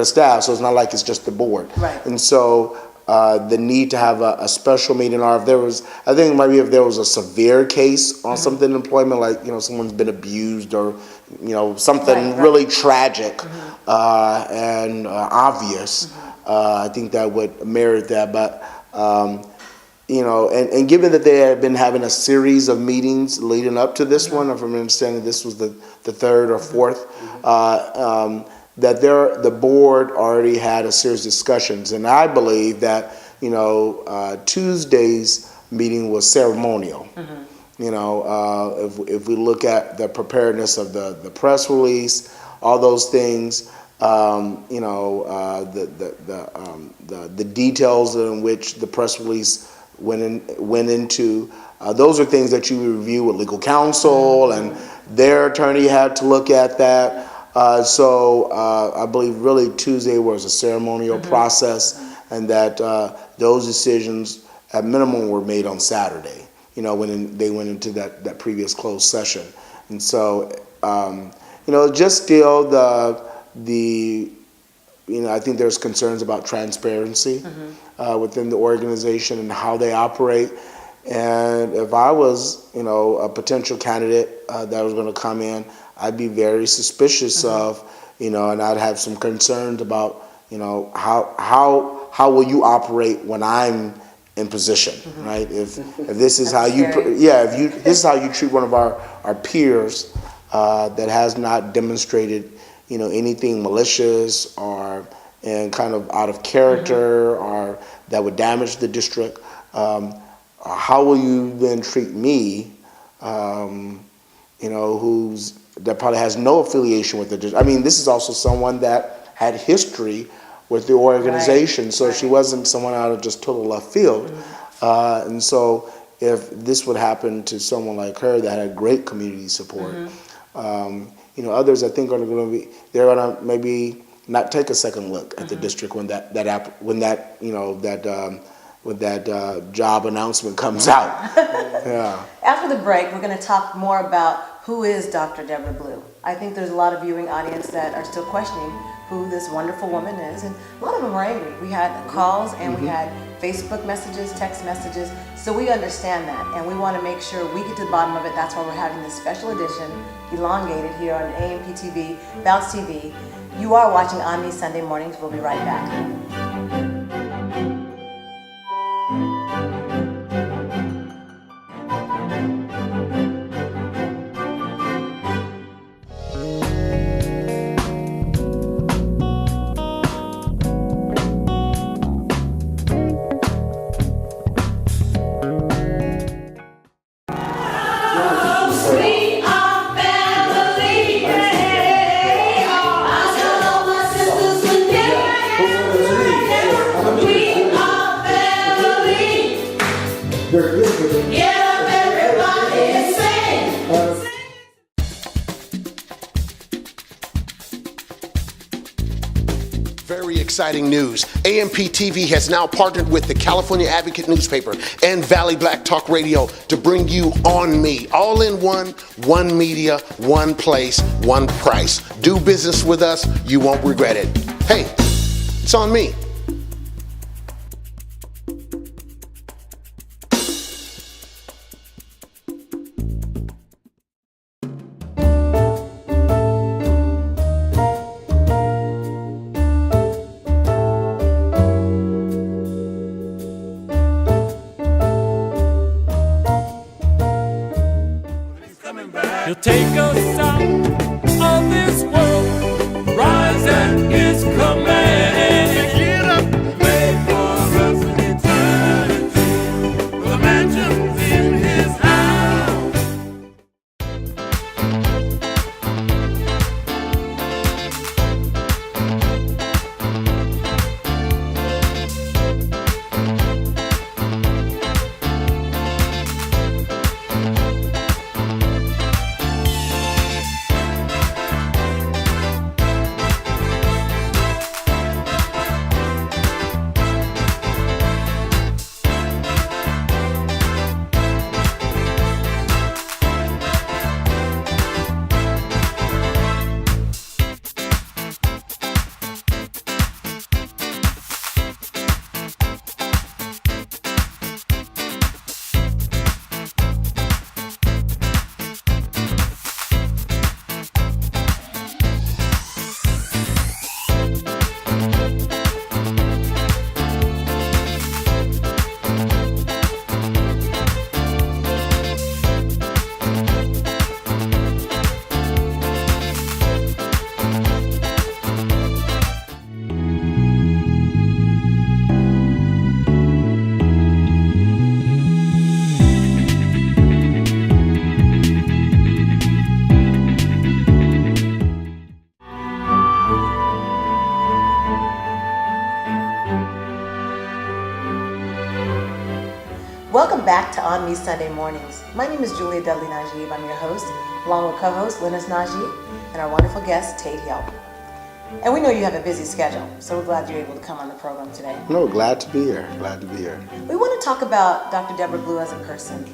staff, so it's not like it's just the board. Right. And so the need to have a special meeting, or if there was, I think maybe if there was a severe case on something in employment, like someone's been abused or something really tragic and obvious, I think that would merit that. But and given that they had been having a series of meetings leading up to this one, if I'm understanding this was the third or fourth, that the board already had a series of discussions, and I believe that Tuesday's meeting was ceremonial. If we look at the preparedness of the press release, all those things, the details in which the press release went into, those are things that you review with legal counsel, and their attorney had to look at that. So I believe really Tuesday was a ceremonial process, and that those decisions at minimum were made on Saturday, when they went into that previous closed session. And so, just still I think there's concerns about transparency within the organization and how they operate. And if I was, a potential candidate that was going to come in, I'd be very suspicious of, and I'd have some concerns about, how will you operate when I'm in position, right? If this is how this is how you treat one of our peers that has not demonstrated, anything malicious or and kind of out of character or that would damage the district, how will you then treat me, that probably has no affiliation with the district? I mean, this is also someone that had history with the organization, so she wasn't someone out of just total left field. And so if this would happen to someone like her that had great community support, others I think are going to maybe not take a second look at the district when that job announcement comes out. After the break, we're going to talk more about who is Dr. Deborah Blue. I think there's a lot of viewing audience that are still questioning who this wonderful woman is, and a lot of them are angry. We had calls and we had Facebook messages, text messages. So we understand that, and we want to make sure we get to the bottom of it. That's why we're having this special edition, elongated, here on AMP TV, Bounce TV. You are watching ONME Sunday mornings. We'll be right back. Very exciting news. AMP TV has now partnered with the California Advocate newspaper and Valley Black Talk Radio to bring you On Me. All in one media, one place, one price. Do business with us, you won't regret it. Hey, it's on me. He'll take us out of this world, rise at his command. Get up, made for us in eternity, with the mansions in his house. Welcome back to On Me Sunday Mornings. My name is Julia Dudley Najib. I'm your host, along with co-host Linus Najib and our wonderful guest, Tate Hill. And we know you have a busy schedule, so we're glad you're able to come on the program today. No, glad to be here. Glad to be here. We want to talk about Dr. Deborah Blue as a person.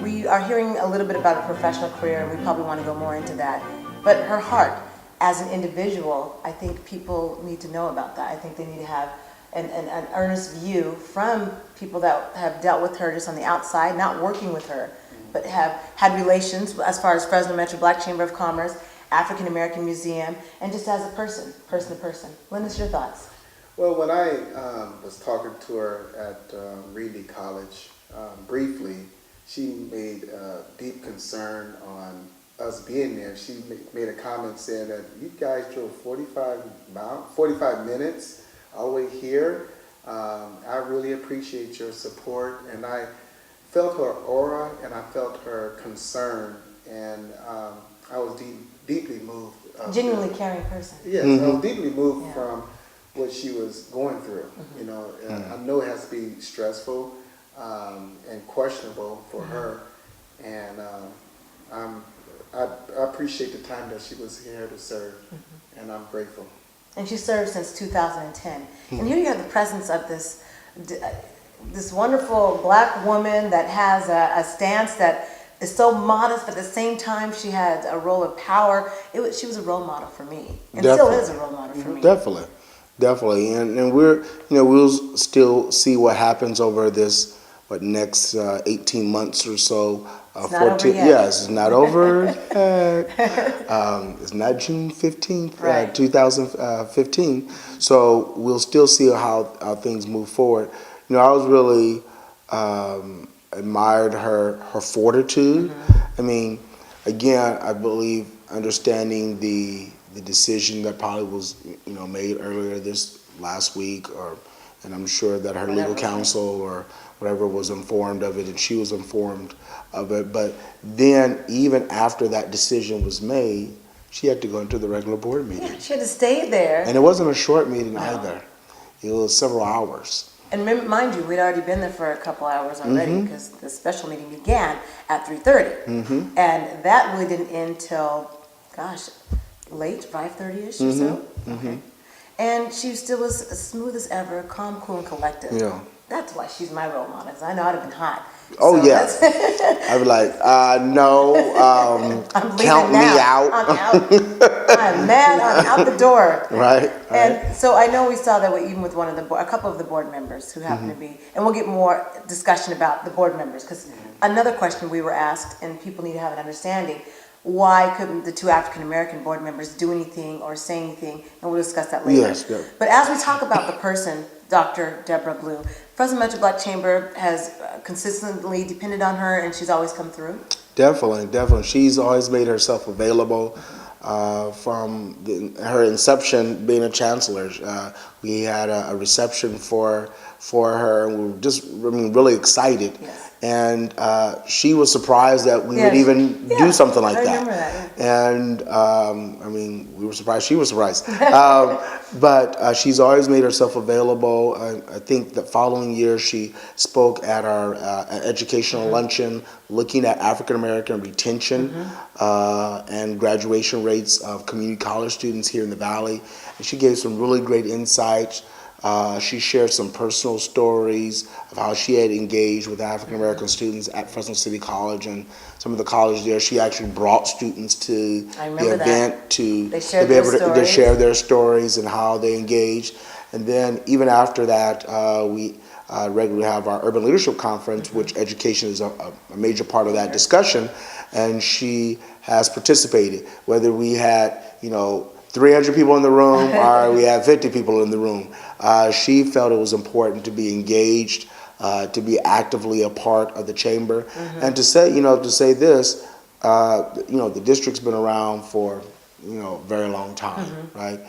We are hearing a little bit about her professional career, and we probably want to go more into that. But her heart as an individual, I think people need to know about that. I think they need to have an earnest view from people that have dealt with her just on the outside, not working with her, but have had relations as far as Fresno Metro Black Chamber of Commerce, African American Museum, and just as a person to person. Linus, your thoughts? Well, when I was talking to her at Reedy College briefly, she made a deep concern on us being there. She made a comment saying that you guys drove 45 minutes all the way here. I really appreciate your support, and I felt her aura and I felt her concern, and I was deeply moved. Genuinely caring person. Yes, I was deeply moved from what she was going through. You know, I know it has to be stressful and questionable for her, and I appreciate the time that she was here to serve, and I'm grateful. And she served since 2010. And here you have the presence of this wonderful black woman that has a stance that is so modest, but at the same time she had a role of power. She was a role model for me, and still is a role model for me. Definitely. Definitely, and we'll still see what happens over this, next 18 months or so. It's not over yet. Yes, it's not over yet. It's not June 15th, Right. 2015. So we'll still see how things move forward. I was really admired her fortitude. I mean, again, I believe understanding the decision that probably was made earlier this last week, and I'm sure that her legal counsel or whatever was informed of it, and she was informed of it. But then, even after that decision was made, she had to go into the regular board meeting. Yeah, she had to stay there. And it wasn't a short meeting either. It was several hours. And mind you, we'd already been there for a couple hours already because the special meeting began at 3:30. And that really didn't end till, late, 5:30ish or so. Okay. And she still was as smooth as ever, calm, cool, and collected. Yeah. That's why she's my role model, because I know I'd have been hot. Oh, So yeah. I'd be like, no, I'm count me now. out. I'm out. I'm mad. I'm out the door. Right. And so I know we saw that even with a couple of the board members who happen to be, and we'll get more discussion about the board members, because another question we were asked, and people need to have an understanding, why couldn't the two African-American board members do anything or say anything? And we'll discuss that later. Yes, yeah. But as we talk about the person, Dr. Deborah Blue, Fresno Metro Black Chamber has consistently depended on her, and she's always come through. Definitely. She's always made herself available from her inception being a chancellor. We had a reception for her, and we were just really excited. Yes. And she was surprised that we would even do something like that. I remember that. And we were surprised. She was surprised. But she's always made herself available. I think the following year she spoke at our educational luncheon looking at African American retention and graduation rates of community college students here in the Valley. And she gave some really great insights. She shared some personal stories of how she had engaged with African American students at Fresno City College and some of the college there. She actually brought students to the event to be able to share their stories and how they engaged. And then even after that, we regularly have our Urban Leadership Conference, which education is a major part of that discussion. And she has participated, whether we had 300 people in the room or we had 50 people in the room. She felt it was important to be engaged, to be actively a part of the chamber, and to say this, the district's been around for a very long time, right?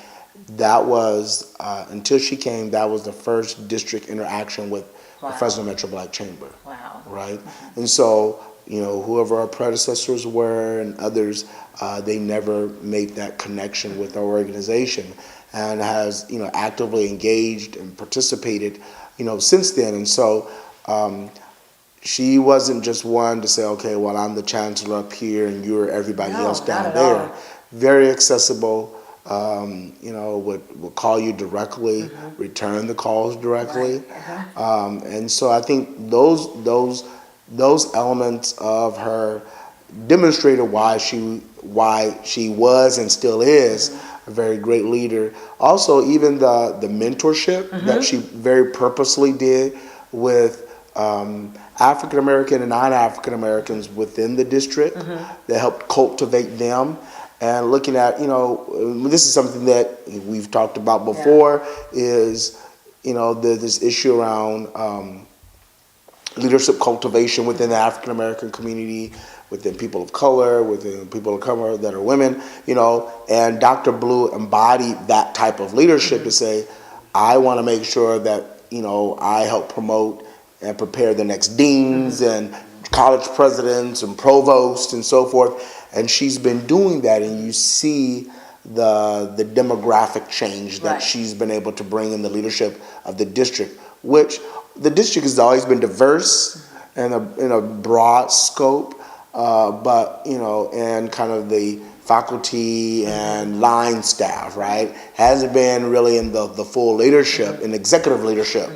That was until she came. That was the first district interaction with the Fresno Metro Black Chamber. Wow. Right, and so whoever our predecessors were and others, they never made that connection with our organization, and has actively engaged and participated since then. And so she wasn't just one to say, okay, well, I'm the chancellor up here and you're everybody else down there. Very accessible. Would call you directly, return the calls directly. And so I think those elements of her demonstrated why she was and still is a very great leader. Also, even the mentorship that she very purposely did with African American and non-African Americans within the district, that helped cultivate them. And looking at, this is something that we've talked about before, is this issue around leadership cultivation within the African American community, within people of color, within people of color that are women, and Dr. Blue embodied that type of leadership to say, I want to make sure that, I help promote and prepare the next deans and college presidents and provosts and so forth. And she's been doing that, and you see the demographic change that she's been able to bring in the leadership of the district, which the district has always been diverse and in a broad scope, but and kind of the faculty and line staff, right, hasn't been really in the full leadership, in executive leadership.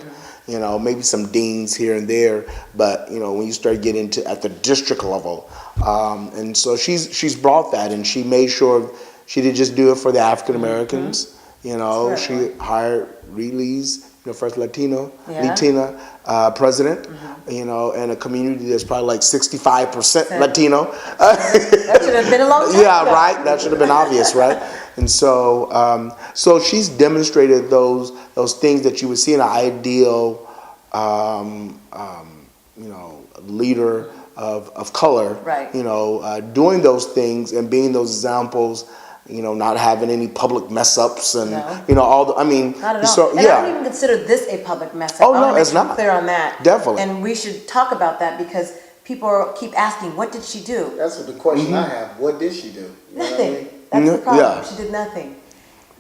Maybe some deans here and there, but when you start getting into at the district level, and so she's brought that, and she made sure she didn't just do it for the African Americans. You know, That's right. she hired Reedley's, first Latina Yeah. president, you know, and a community that's probably like 65% Latino. That should have been a long time Yeah, ago. right. That should have been obvious, right? And so, so she's demonstrated those things that you would see in an ideal, you know, leader of color. Right. You know, doing those things and being those examples. You know, not having any public mess ups and you know all the. I mean, not at all. so And I don't even consider this a public mess up. Oh, I no, wanna it's make you not. clear on that. Definitely. And we should talk about that because people keep asking, what did she do? That's what the question I have. What did she do? You know what I Nothing. mean? That's the problem. Yeah. She did nothing.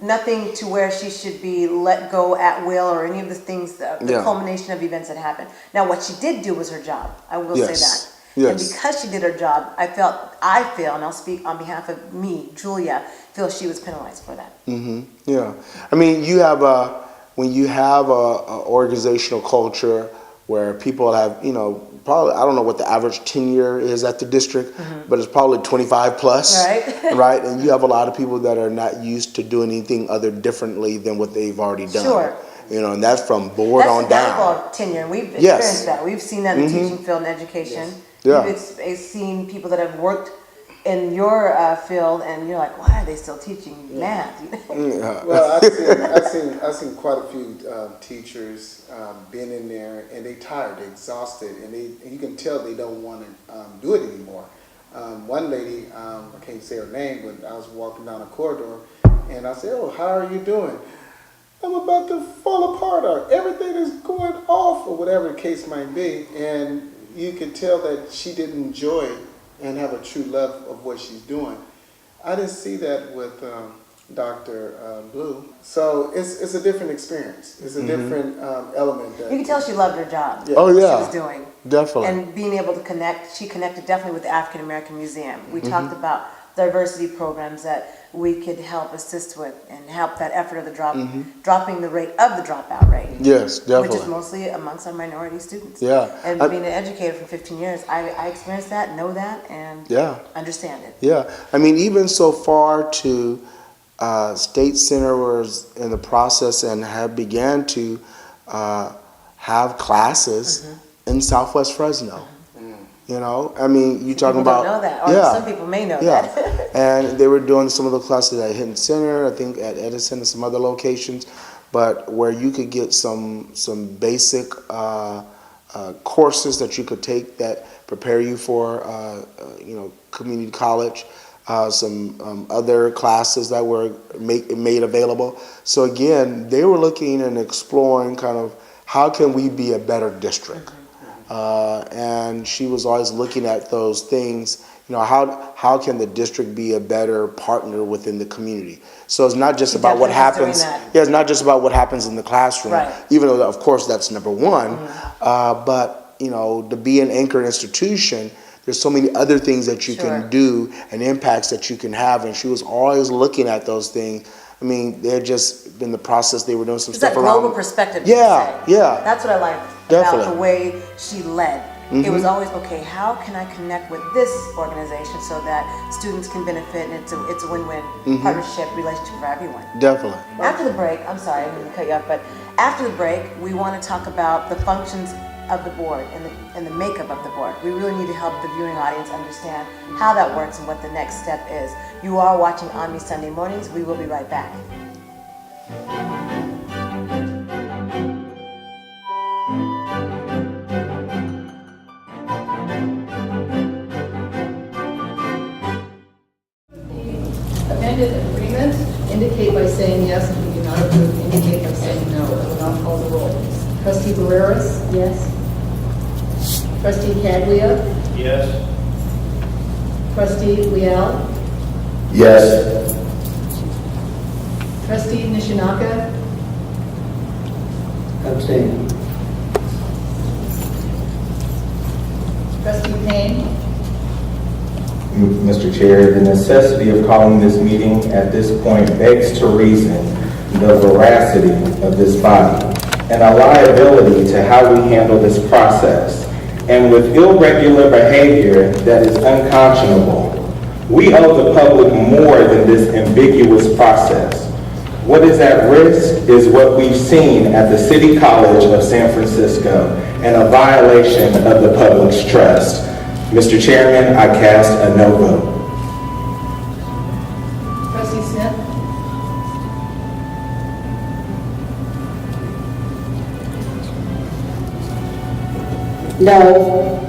Nothing to where she should be let go at will or any of the things, the Yeah. culmination of events that happened. Now, what she did do was her job. I will say Yes. that. Yes. And because she did her job, I feel, and I'll speak on behalf of me, Julia, feel she was penalized for that. Yeah. I mean, you have when you have a organizational culture where people have, you know, probably, I don't know what the average tenure is at the district, but it's probably 25 plus. Right. Right? And you have a lot of people that are not used to doing anything other differently than what they've already done. Sure. You know, and that's from board That's on the down. downfall of tenure, and we've experienced Yes. that. We've seen that in the teaching field and education. Yeah. We've seen people that have worked in your field, and you're like, why are they still teaching math? Well, I've seen quite a few teachers been in there, and they tired, they exhausted, and you can tell they don't want to do it anymore. One lady, I can't say her name, but I was walking down a corridor, and I said, "Oh, how are you doing?" "I'm about to fall apart, or everything is going off," or whatever the case might be, and you could tell that she didn't enjoy and have a true love of what she's doing. I didn't see that with Dr. Blue. So it's a different experience. It's a different element. That You can tell she loved her job. Yeah. Oh, yeah. She was doing. Definitely. And being able to connect, she connected definitely with the African American Museum. We talked about diversity programs that we could help assist with and help that effort of the dropping the rate of the dropout rate. Yes, definitely. Which is mostly amongst our minority students. Yeah. And being an educator for 15 years, I experienced that, know that, and understand it. Yeah, I mean, even so far to State Center was in the process and have began to have classes in Southwest Fresno. You know, I mean, you talking People about don't know that, or some people may know that. And they were doing some of the classes at Hinton Center, I think at Edison and some other locations, but where you could get some basic courses that you could take that prepare you for you know, community college. Some other classes that were made available. So again, they were looking and exploring kind of how can we be a better district. And she was always looking at those things, you know, how can the district be a better partner within the community? So it's not just about what happens. Yeah, it's not just about what happens in the classroom, Right. even though of course that's number one. But you know, to be an anchor institution, there's so many other things that you can do and impacts that you can have. And she was always looking at those things. I mean, they had just been the process. They were doing some It's stuff that around. global perspective. Yeah, yeah. That's what I liked Definitely. about the way she led. It was always, okay, how can I connect with this organization so that students can benefit, and it's a win-win partnership, relationship for everyone. Definitely. After the break, I'm sorry, I didn't cut you off, but after the break, we want to talk about the functions of the board and the makeup of the board. We really need to help the viewing audience understand how that works and what the next step is. You are watching ONME Sunday Mornings. We will be right back. Amended agreement, indicate by saying yes, and if you do not approve, indicate by saying no. I will now call the roll. Trustee Barreras? Yes. Trustee Caglia? Yes. Trustee Leal? Yes. Trustee Nishinaka? Abstain. Trustee Payne? Mr. Chair, the necessity of calling this meeting at this point begs to reason the veracity of this body and a liability to how we handle this process. And with irregular behavior that is unconscionable, we owe the public more than this ambiguous process. What is at risk is what we've seen at the City College of San Francisco and a violation of the public's trust. Mr. Chairman, I cast a no vote. Trustee Smith? No.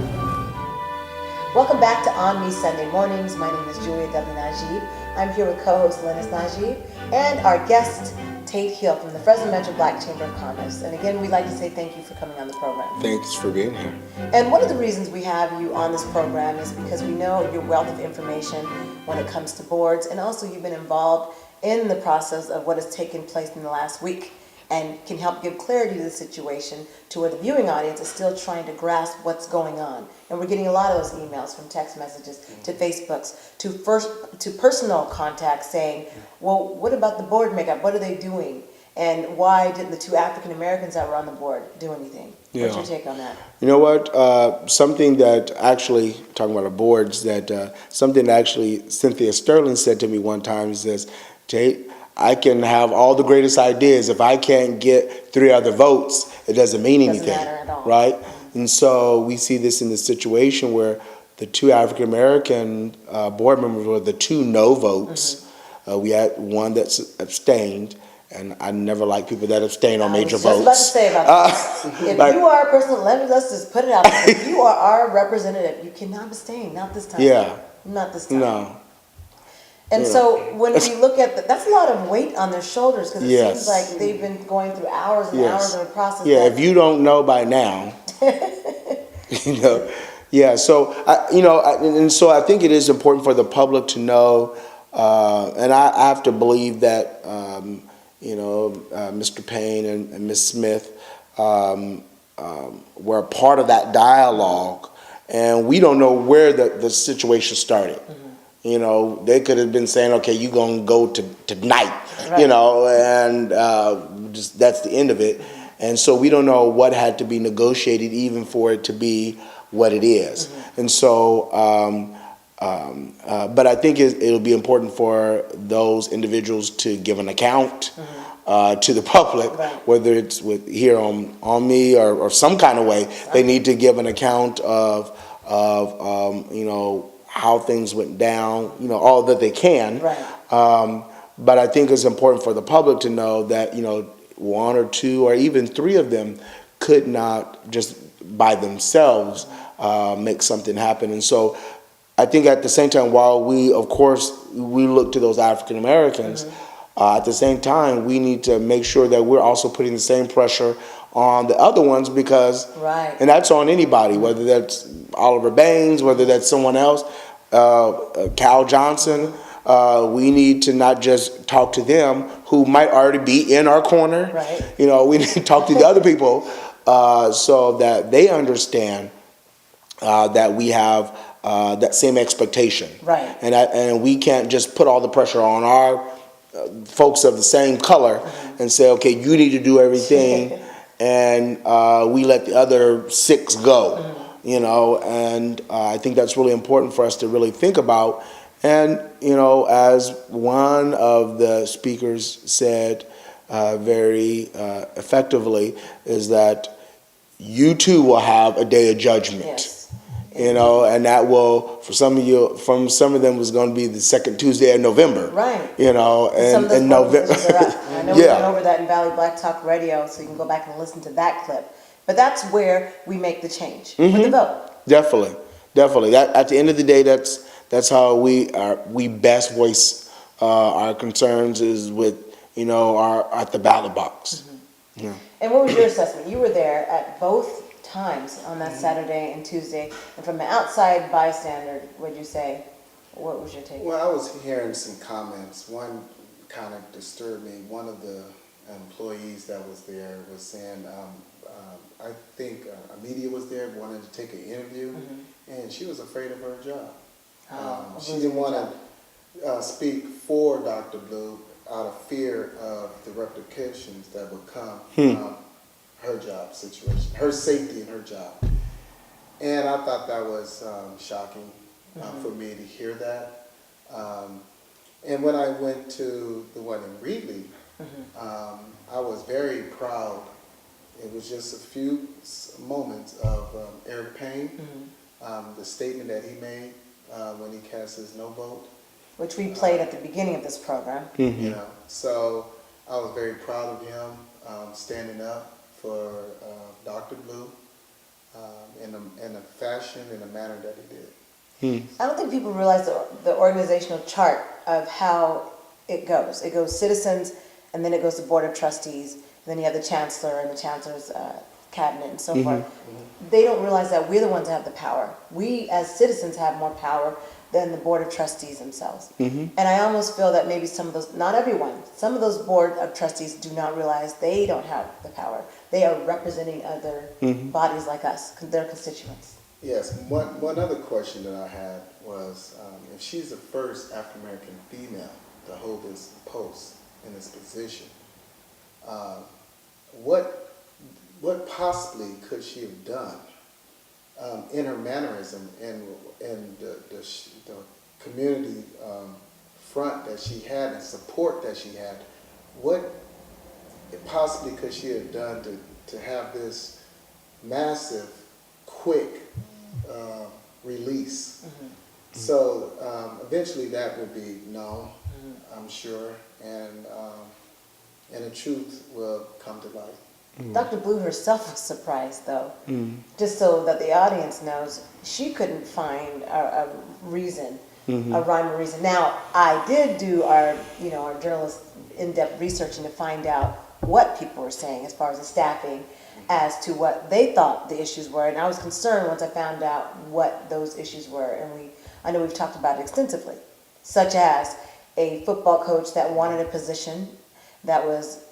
Welcome back to ONME Sunday Mornings. My name is Julia W. Najib. I'm here with co-host Lennis Najib and our guest, Tate Hill from the Fresno Metro Black Chamber of Commerce. And again, we'd like to say thank you for coming on the program. Thanks for being here. And one of the reasons we have you on this program is because we know your wealth of information when it comes to boards, and also you've been involved in the process of what has taken place in the last week and can help give clarity to the situation to where the viewing audience is still trying to grasp what's going on. And we're getting a lot of those emails, from text messages to Facebooks to personal contacts saying, well, what about the board makeup? What are they doing? And why didn't the two African Americans that were on the board do anything? What's your take on that? You know what? Something that actually, talking about the boards, that something that actually Cynthia Sterling said to me one time is, Tate, I can have all the greatest ideas. If I can't get 3 other votes, it doesn't mean anything. Doesn't matter at all. Right? And so we see this in the situation where the 2 African American board members were the 2 no votes. We had one that's abstained, and I never like people that abstain on major votes. I was just about to say about this. If you are a person, let's just put it out there. If you are our representative, you cannot abstain. Not this time. Yeah. Not this time. No. And so when we look at that's a lot of weight on their shoulders, because it seems like they've been going through hours and hours of a process. Yeah, if you don't know by now, you know. Yeah, so so I think it is important for the public to know, and I have to believe that Mr. Payne and Ms. Smith were a part of that dialogue, and we don't know where the situation started. You know, they could have been saying, okay, you're going to go to tonight, right. And just that's the end of it. And so we don't know what had to be negotiated even for it to be what it is. And so, but I think it'll be important for those individuals to give an account to the public, whether it's here on me or some kind of way. They need to give an account of how things went down, all that they can. Right. But I think it's important for the public to know that, 1 or 2 or even 3 of them could not just by themselves make something happen. And so I think at the same time, while we look to those African Americans, at the same time, we need to make sure that we're also putting the same pressure on the other ones, because, and that's on anybody, whether that's Oliver Baines, whether that's someone else, Cal Johnson, we need to not just talk to them who might already be in our corner. Right. We need to talk to the other people so that they understand that we have that same expectation. Right. And we can't just put all the pressure on our folks of the same color and say, okay, you need to do everything. And we let the other 6 go, and I think that's really important for us to really think about. And, as one of the speakers said very effectively, is that you too will have a day of judgment. Yes. And that will, from some of them was going to be the second Tuesday of November. Right. And November. I know we went over that in Valley Black Talk Radio, so you can go back and listen to that clip. But that's where we make the change with the vote. Definitely. That at the end of the day, that's how we best voice our concerns, is with at the ballot box. Yeah. And what was your assessment? You were there at both times on that Saturday and Tuesday, and from an outside bystander, what was your take? Well, I was hearing some comments. One kind of disturbed me. One of the employees that was there was saying, I think Amelia was there, wanted to take an interview, and she was afraid of her job. She didn't want to speak for Dr. Blue out of fear of the repercussions that would come from her job situation, her safety in her job. And I thought that was shocking for me to hear that. And when I went to the one in Reedley, I was very proud. It was just a few moments of Eric Payne, the statement that he made when he cast his no vote. Which we played at the beginning of this program. You know, so I was very proud of him standing up for Dr. Blue in a fashion, in a manner that he did. I don't think people realize the organizational chart of how it goes. It goes citizens, and then it goes to Board of Trustees, and then you have the chancellor and the chancellor's cabinet and so forth. They don't realize that we're the ones that have the power. We as citizens have more power than the Board of Trustees themselves. And I almost feel that maybe some of those, not everyone, some of those Board of Trustees do not realize they don't have the power. They are representing other bodies like us, their constituents. Yes, one other question that I had was, if she's the first African-American female to hold this post in this position, what possibly could she have done in her mannerism and the community front that she had and support that she had? What possibly could she have done to have this massive, quick release? So eventually that would be known, I'm sure, and the truth will come to light. Dr. Blue herself was surprised, though. Just so that the audience knows, she couldn't find a reason, a rhyme or reason. Now, I did do our journalist in-depth researching to find out what people were saying as far as the staffing, as to what they thought the issues were. And I was concerned once I found out what those issues were. And I know we've talked about it extensively, such as a football coach that wanted a position that was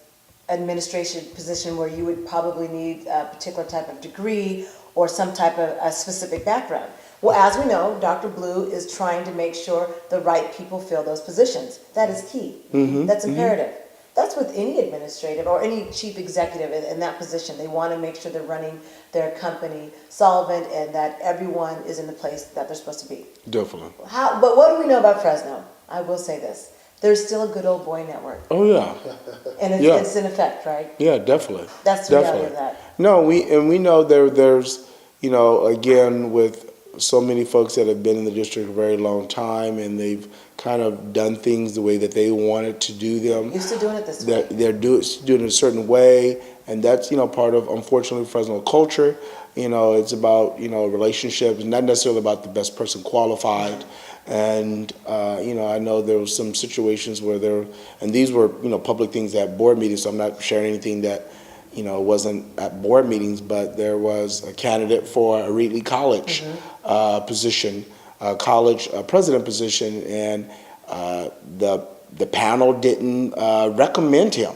administration position where you would probably need a particular type of degree or some type of a specific background. Well, as we know, Dr. Blue is trying to make sure the right people fill those positions. That is key. That's imperative. That's with any administrative or any chief executive in that position. They want to make sure they're running their company solvent and that everyone is in the place that they're supposed to be. Definitely. But what do we know about Fresno? I will say this. There's still a good old boy network. Oh, yeah. And it's in effect, right? Yeah, definitely. That's the reality of that. No, we know there's, again, with so many folks that have been in the district a very long time, and they've kind of done things the way that they wanted to do them. Used to doing it this way. They're doing it a certain way, and that's, part of, unfortunately, Fresno culture. It's about, relationships, not necessarily about the best person qualified. And, I know there was some situations where and these were, public things at board meetings, so I'm not sharing anything that, wasn't at board meetings, but there was a candidate for a Reedley College position, college president position, and the panel didn't recommend him.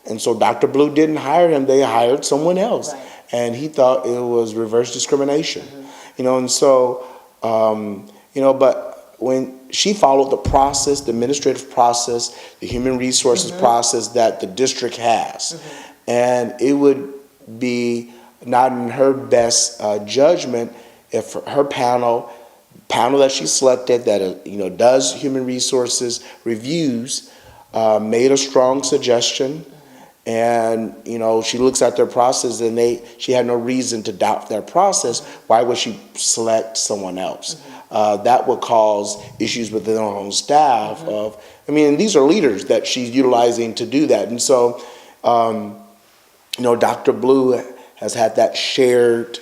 And so Dr. Blue didn't hire him, they hired someone else. Right. And he thought it was reverse discrimination. And so, but when she followed the process, the administrative process, the human resources process that the district has. And it would be not in her best judgment if her panel that she selected that does human resources reviews made a strong suggestion, and she looks at their process and she had no reason to doubt their process. Why would she select someone else? That would cause issues within her own staff and these are leaders that she's utilizing to do that. And so, Dr. Blue has had that shared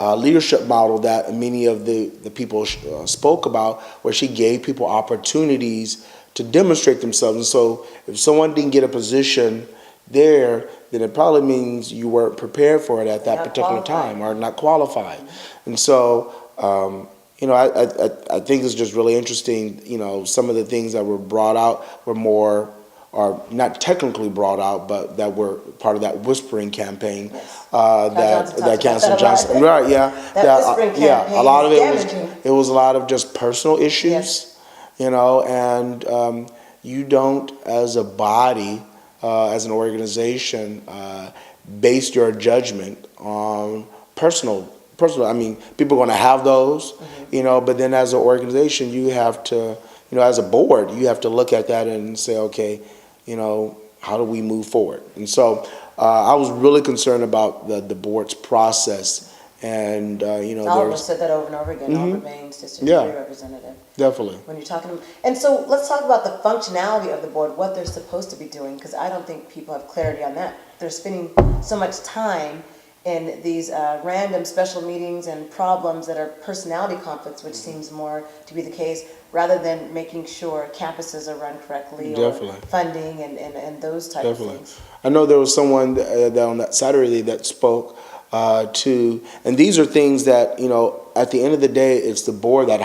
leadership model that many of the people spoke about, where she gave people opportunities to demonstrate themselves. And so if someone didn't get a position there, then it probably means you weren't prepared for it at that particular time or not qualified. And so, I think it's just really interesting, some of the things that were brought out were more, or not technically brought out, but that were part of that whispering campaign. That Councilor Johnson, right? Yeah, a lot of it was a lot of just personal issues, and you don't, as a body, as an organization, base your judgment on personal. People are going to have those, but then as an organization, you have to, as a board, you have to look at that and say, okay, How do we move forward? And so I was really concerned about the board's process. And, All of us said that over and over again, Albert Baines, District 3 representative. Definitely. When you're talking to them. And so let's talk about the functionality of the board, what they're supposed to be doing, because I don't think people have clarity on that. They're spending so much time in these random special meetings and problems that are personality conflicts, which seems more to be the case, rather than making sure campuses are run correctly or funding and those types of things. I know there was someone on that Saturday that spoke and these are things that, at the end of the day, it's the board that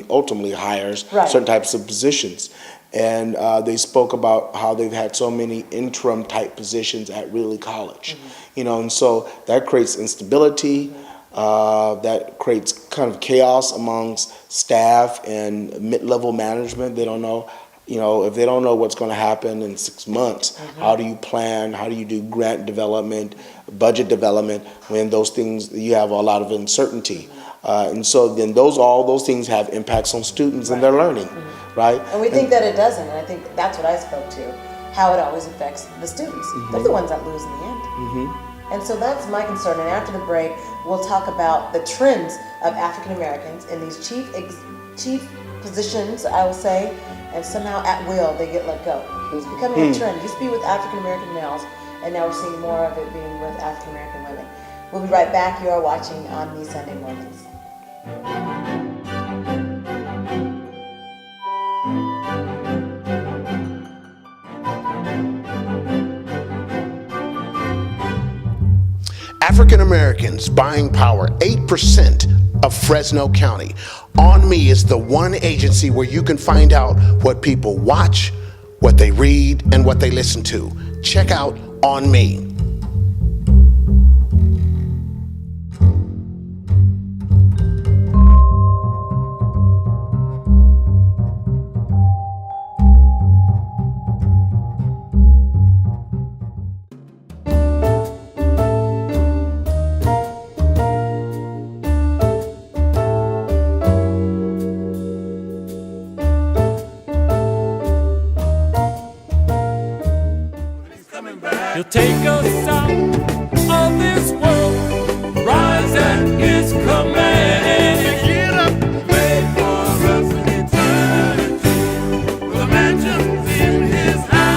ultimately hires certain types of positions. And they spoke about how they've had so many interim type positions at Ridley College, and so that creates instability, that creates kind of chaos amongst staff and mid-level management. They don't know, if they don't know what's going to happen in 6 months, how do you plan, how do you do grant development, budget development, when those things, you have a lot of uncertainty. And so then all those things have impacts on students and their learning, right? And we think that it doesn't, and I think that's what I spoke to, how it always affects the students. They're the ones that lose in the end. And so that's my concern. And after the break, we'll talk about the trends of African Americans in these chief positions, I will say, and somehow at will they get let go. It's becoming a trend. It used to be with African American males, and now we're seeing more of it being with African American women. We'll be right back. You are watching ONME Sunday Mornings. African Americans buying power, 8% of Fresno County. ONME is the one agency where you can find out what people watch, what they read, and what they listen to. Check out ONME. He'll take us out of this world, rise at his command. Get up, made for us in eternity, with the mansions in his house.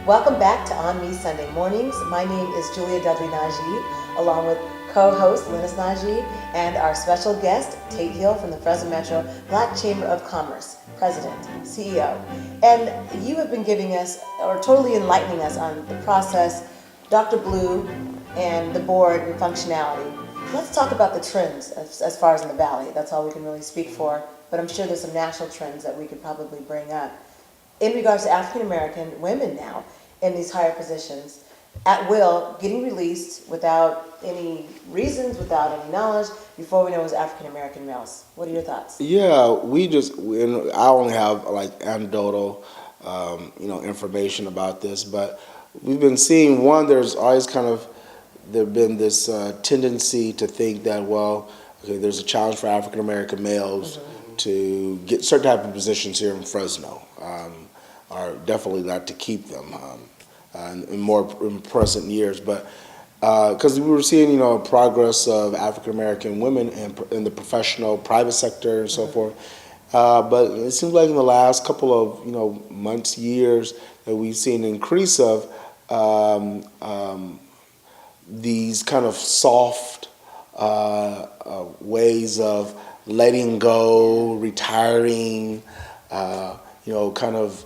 Welcome back to ONME Sunday Mornings. My name is Julia Dudley Najee, along with co-host Linus Najee and our special guest, Tate Hill from the Fresno Metro Black Chamber of Commerce, President, CEO. And you have been giving us, or totally enlightening us on the process, Dr. Blue and the board and functionality. Let's talk about the trends as far as in the Valley. That's all we can really speak for, but I'm sure there's some national trends that we could probably bring up. In regards to African American women now in these higher positions, at will, getting released without any reasons, without any knowledge, before we know it was African American males. What are your thoughts? Yeah, I only have like anecdotal, information about this, but we've been seeing, there's always kind of there's been this tendency to think that, well, okay, there's a challenge for African American males to get certain type of positions here in Fresno, or definitely not to keep them in present years. But because we were seeing, progress of African American women in the professional private sector and so forth. But it seems like in the last couple of months, years, that we've seen an increase of these kind of soft ways of letting go, retiring, kind of,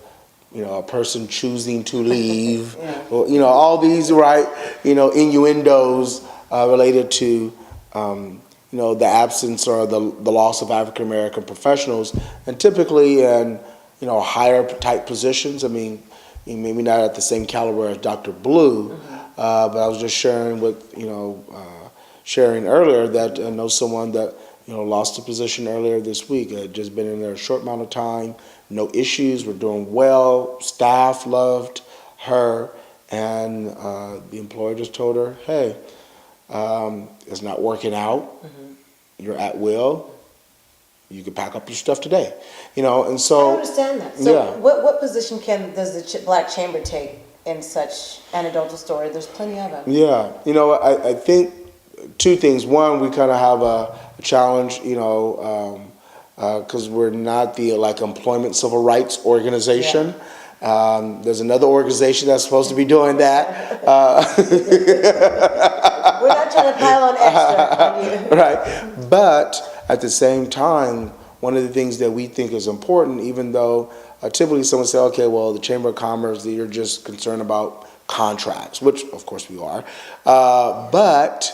a person choosing to leave, or, all these, right, innuendos related to, the absence or the loss of African American professionals, and typically in, higher type positions. I mean, maybe not at the same caliber as Dr. Blue, but I was just sharing sharing earlier that I know someone that, lost a position earlier this week. Had just been in there a short amount of time, no issues, we're doing well, staff loved her, and the employer just told her, hey, it's not working out, you're at will, you can pack up your stuff today, and so. I understand that. So what position does the Black Chamber take in such anecdotal story? There's plenty of them. Yeah, I think two things. One, we kind of have a challenge, because we're not the employment civil rights organization. Yeah. There's another organization that's supposed to be doing that. We're not trying to pile on extra. Right. But at the same time, one of the things that we think is important, even though typically someone say, okay, well, the Chamber of Commerce, you're just concerned about contracts, which of course we are. But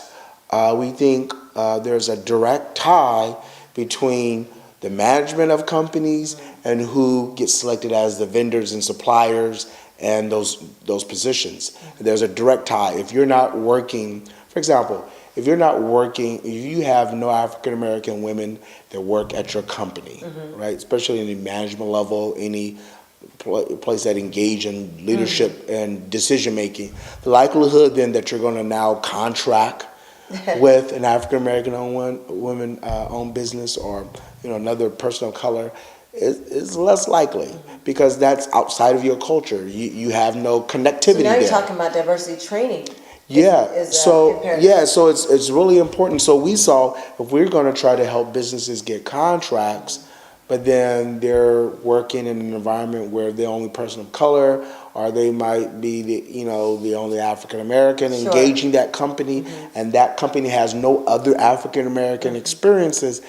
we think there's a direct tie between the management of companies and who gets selected as the vendors and suppliers and those positions. There's a direct tie. If you're not working, for example, if you have no African American women that work at your company, right, especially in the management level, any place that engage in leadership and decision making, the likelihood then that you're going to now contract with an African American woman owned business or another person of color is less likely, because that's outside of your culture. You have no connectivity. So now you're there. Talking about diversity training. So it's really important. So we saw, if we're going to try to help businesses get contracts, but then they're working in an environment where they're the only person of color, or they might be the only African American engaging that company, and that company has no other African American experiences,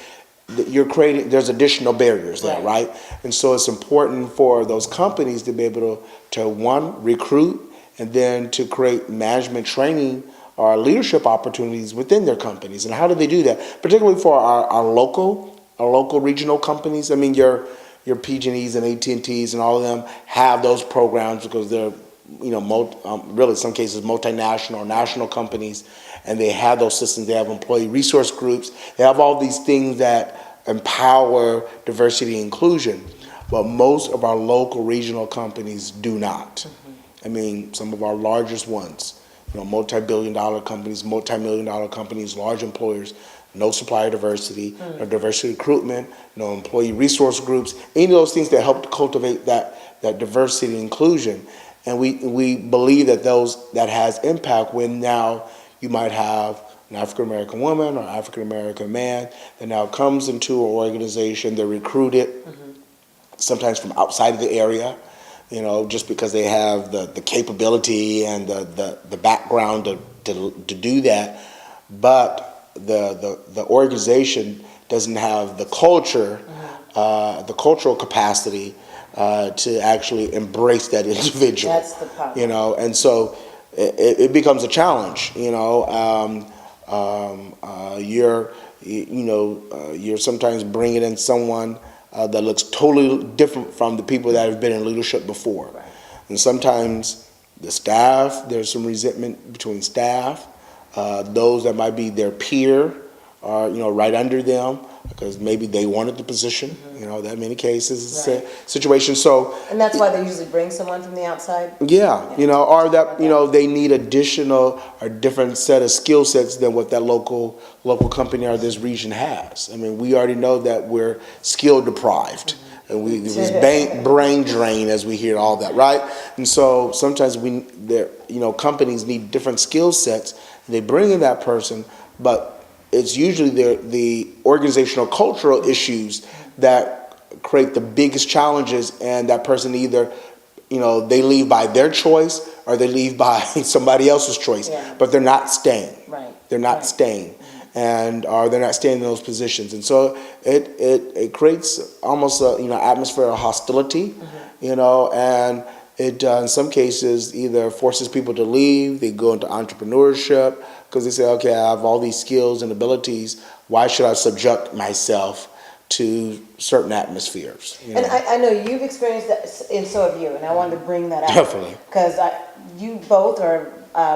there's additional barriers there, right? And so it's important for those companies to be able to one, recruit, and then to create management training or leadership opportunities within their companies. And how do they do that? Particularly for our local regional companies. I mean, your PG&Es and AT&Ts and all of them have those programs because they're, really in some cases multinational or national companies, and they have those systems. They have employee resource groups. They have all these things that empower diversity and inclusion. But most of our local regional companies do not. I mean, some of our largest ones, multi-billion-dollar companies, multi-million-dollar companies, large employers, no supplier diversity, no diversity recruitment, no employee resource groups, any of those things that help to cultivate that diversity and inclusion. And we believe that has impact when now you might have an African American woman or African American man that now comes into an organization, they're recruited, sometimes from outside of the area, just because they have the capability and the background to do that. But the organization doesn't have the culture, the cultural capacity to actually embrace that individual. That's the problem. And so it becomes a challenge. You're sometimes bringing in someone that looks totally different from the people that have been in leadership before. Right. And sometimes the staff, there's some resentment between staff, those that might be their peer or, right under them, because maybe they wanted the position. You know, that many cases, situation. So, And that's why they usually bring someone from the outside? yeah, you know, or that, you know, they need additional or different set of skill sets than what that local company or this region has. I mean, we already know that we're skill deprived. And this brain drain, as we hear all that, right? And so sometimes companies need different skill sets. They bring in that person, but it's usually the organizational cultural issues that create the biggest challenges, and that person either, you know, they leave by their choice or they leave by somebody else's choice, but they're not staying. Right. They're not staying. Or they're not staying in those positions, and so it creates almost a atmosphere of hostility, and it in some cases either forces people to leave. They go into entrepreneurship because they say, okay, I have all these skills and abilities. Why should I subject myself to certain atmospheres? And I know you've experienced that, and so have you. And I wanted to bring that out Definitely, because you both are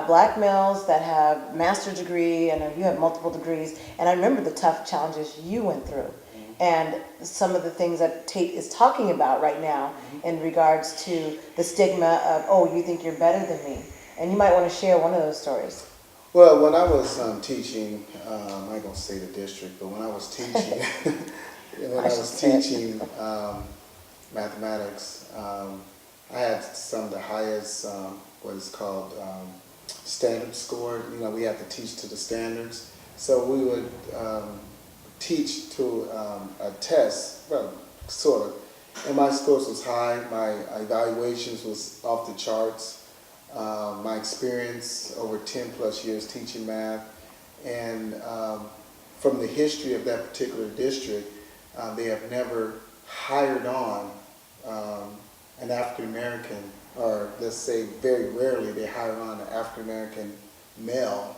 black males that have master's degree, and you have multiple degrees, and I remember the tough challenges you went through, and some of the things that Tate is talking about right now in regards to the stigma of, oh, you think you're better than me, and you might want to share one of those stories. Well, when I was teaching, I'm not going to say the district, but when I was teaching, mathematics, I had some of the highest, what is called standard score. You know, we had to teach to the standards. So we would teach to a test, well, sort of. And my scores was high. My evaluations was off the charts. My experience over 10 plus years teaching math, and from the history of that particular district, they have never hired on an African American, or let's say very rarely they hire on an African American male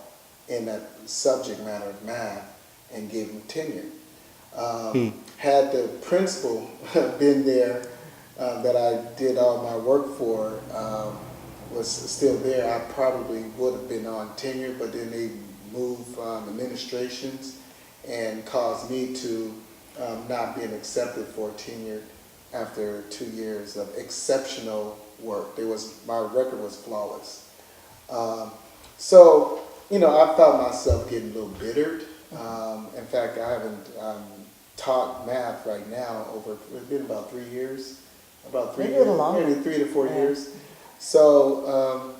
in that subject matter of math and give him tenure. Had the principal been there that I did all my work for, was still there, I probably would have been on tenure, but then they moved administrations and caused me to not being accepted for tenure after 2 years of exceptional work. My record was flawless. So, you know, I found myself getting a little bittered. In fact, I haven't taught math right now it's been about 3 years. About 3 Maybe years. A little longer. Maybe 3 to 4 years. So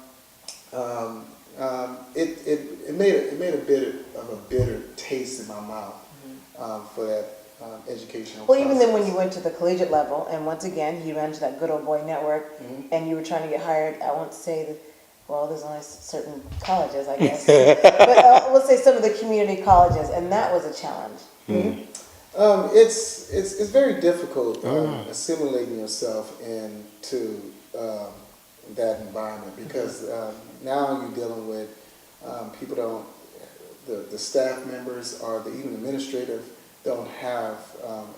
it made a bit of a bitter taste in my mouth for that educational Well, even then process. when you went to the collegiate level, and once again, you ran to that good old boy network, and you were trying to get hired, I won't say that, well, there's only certain colleges, I guess, but we'll say some of the community colleges, and that was a challenge. It's very difficult assimilating yourself into that environment, because now you're dealing with people the staff members or even administrative don't have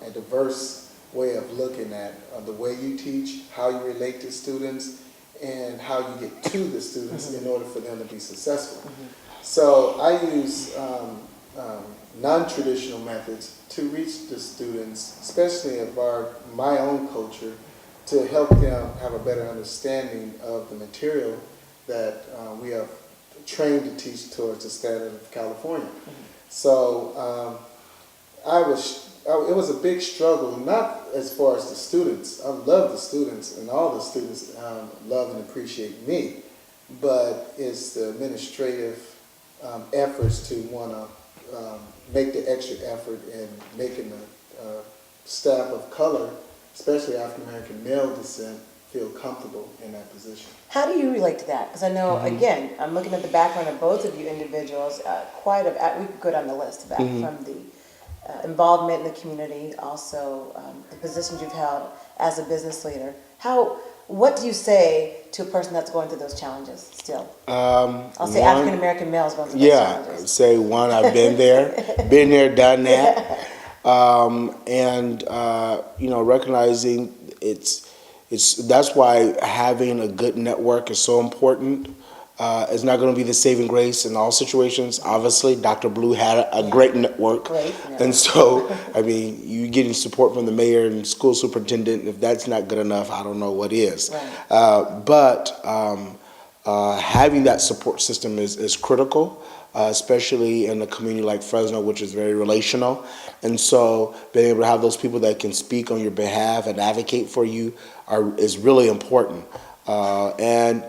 a diverse way of looking at the way you teach, how you relate to students, and how you get to the students in order for them to be successful. So I use non-traditional methods to reach the students, especially of my own culture, to help them have a better understanding of the material that we have trained to teach towards the standard of California. So it was a big struggle, not as far as the students. I love the students, and all the students love and appreciate me, but it's the administrative efforts to want to make the extra effort in making the staff of color, especially African American male descent, feel comfortable in that position. How do you relate to that? Because I know, again, I'm looking at the background of both of you individuals, we could go down the list back from the involvement in the community, also the positions you've held as a business leader. What do you say to a person that's going through those challenges still? I'll say African American males going through those challenges. Yeah, I'd say one, I've been there, done that. Recognizing that's why having a good network is so important. is not going to be the saving grace in all situations. Obviously, Dr. Blue had a great network. And so, I mean, you getting support from the mayor and school superintendent, if that's not good enough, I don't know what is. But having that support system is critical, especially in a community like Fresno, which is very relational. And so being able to have those people that can speak on your behalf and advocate for you is really important. And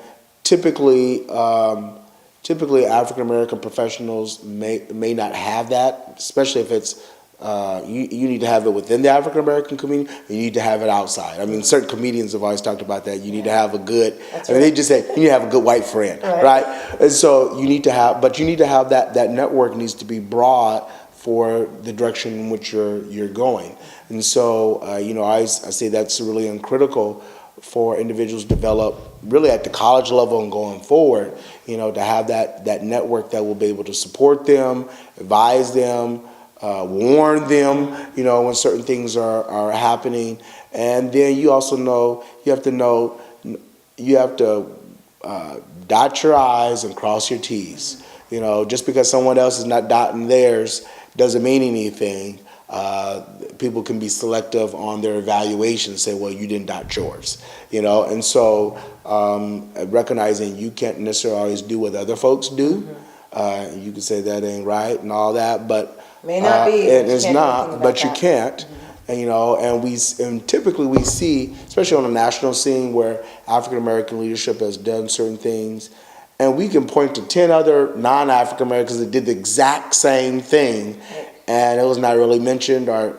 typically African-American professionals may not have that, especially if it's, you need to have it within the African-American community, you need to have it outside. I mean, certain comedians have always talked about that. You need to have a good, they just say, you need to have a good white friend, right? And so you need to have, but you need to have that network needs to be broad for the direction in which you're going. And so, I say that's really critical for individuals to develop really at the college level and going forward, to have that network that will be able to support them, advise them, warn them, when certain things are happening. And then you also you have to dot your I's and cross your T's. Just because someone else is not dotting theirs doesn't mean anything. People can be selective on their evaluation and say, well, you didn't dot yours, and so recognizing you can't necessarily always do what other folks do. You can say that ain't right and all that, but may not be. And it's not, but you can't. And typically we see, especially on the national scene, where African American leadership has done certain things, and we can point to 10 other non-African Americans that did the exact same thing, and it was not really mentioned, or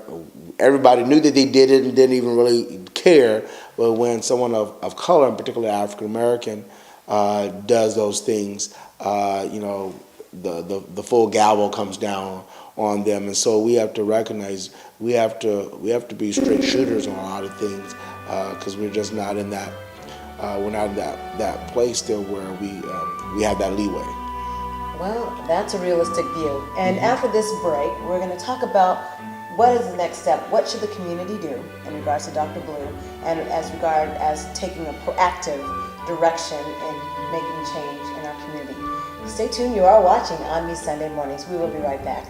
everybody knew that they did it and didn't even really care. But when someone of color, and particularly African American, does those things, the full gavel comes down on them. And so we have to recognize we have to be straight shooters on a lot of things, because we're just not in that that place still where we have that leeway. Well, that's a realistic view. And after this break, we're going to talk about what is the next step. What should the community do in regards to Dr. Blue, and as taking a proactive direction in making change in our community. Stay tuned. You are watching ONME Sunday Mornings. We will be right back.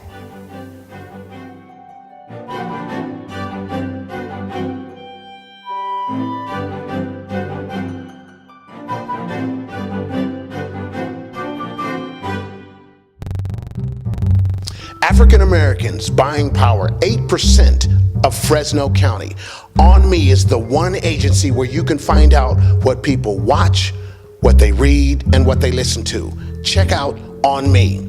African Americans buying power, 8% of Fresno County. ONME is the one agency where you can find out what people watch, what they read, and what they listen to. Check out ONME.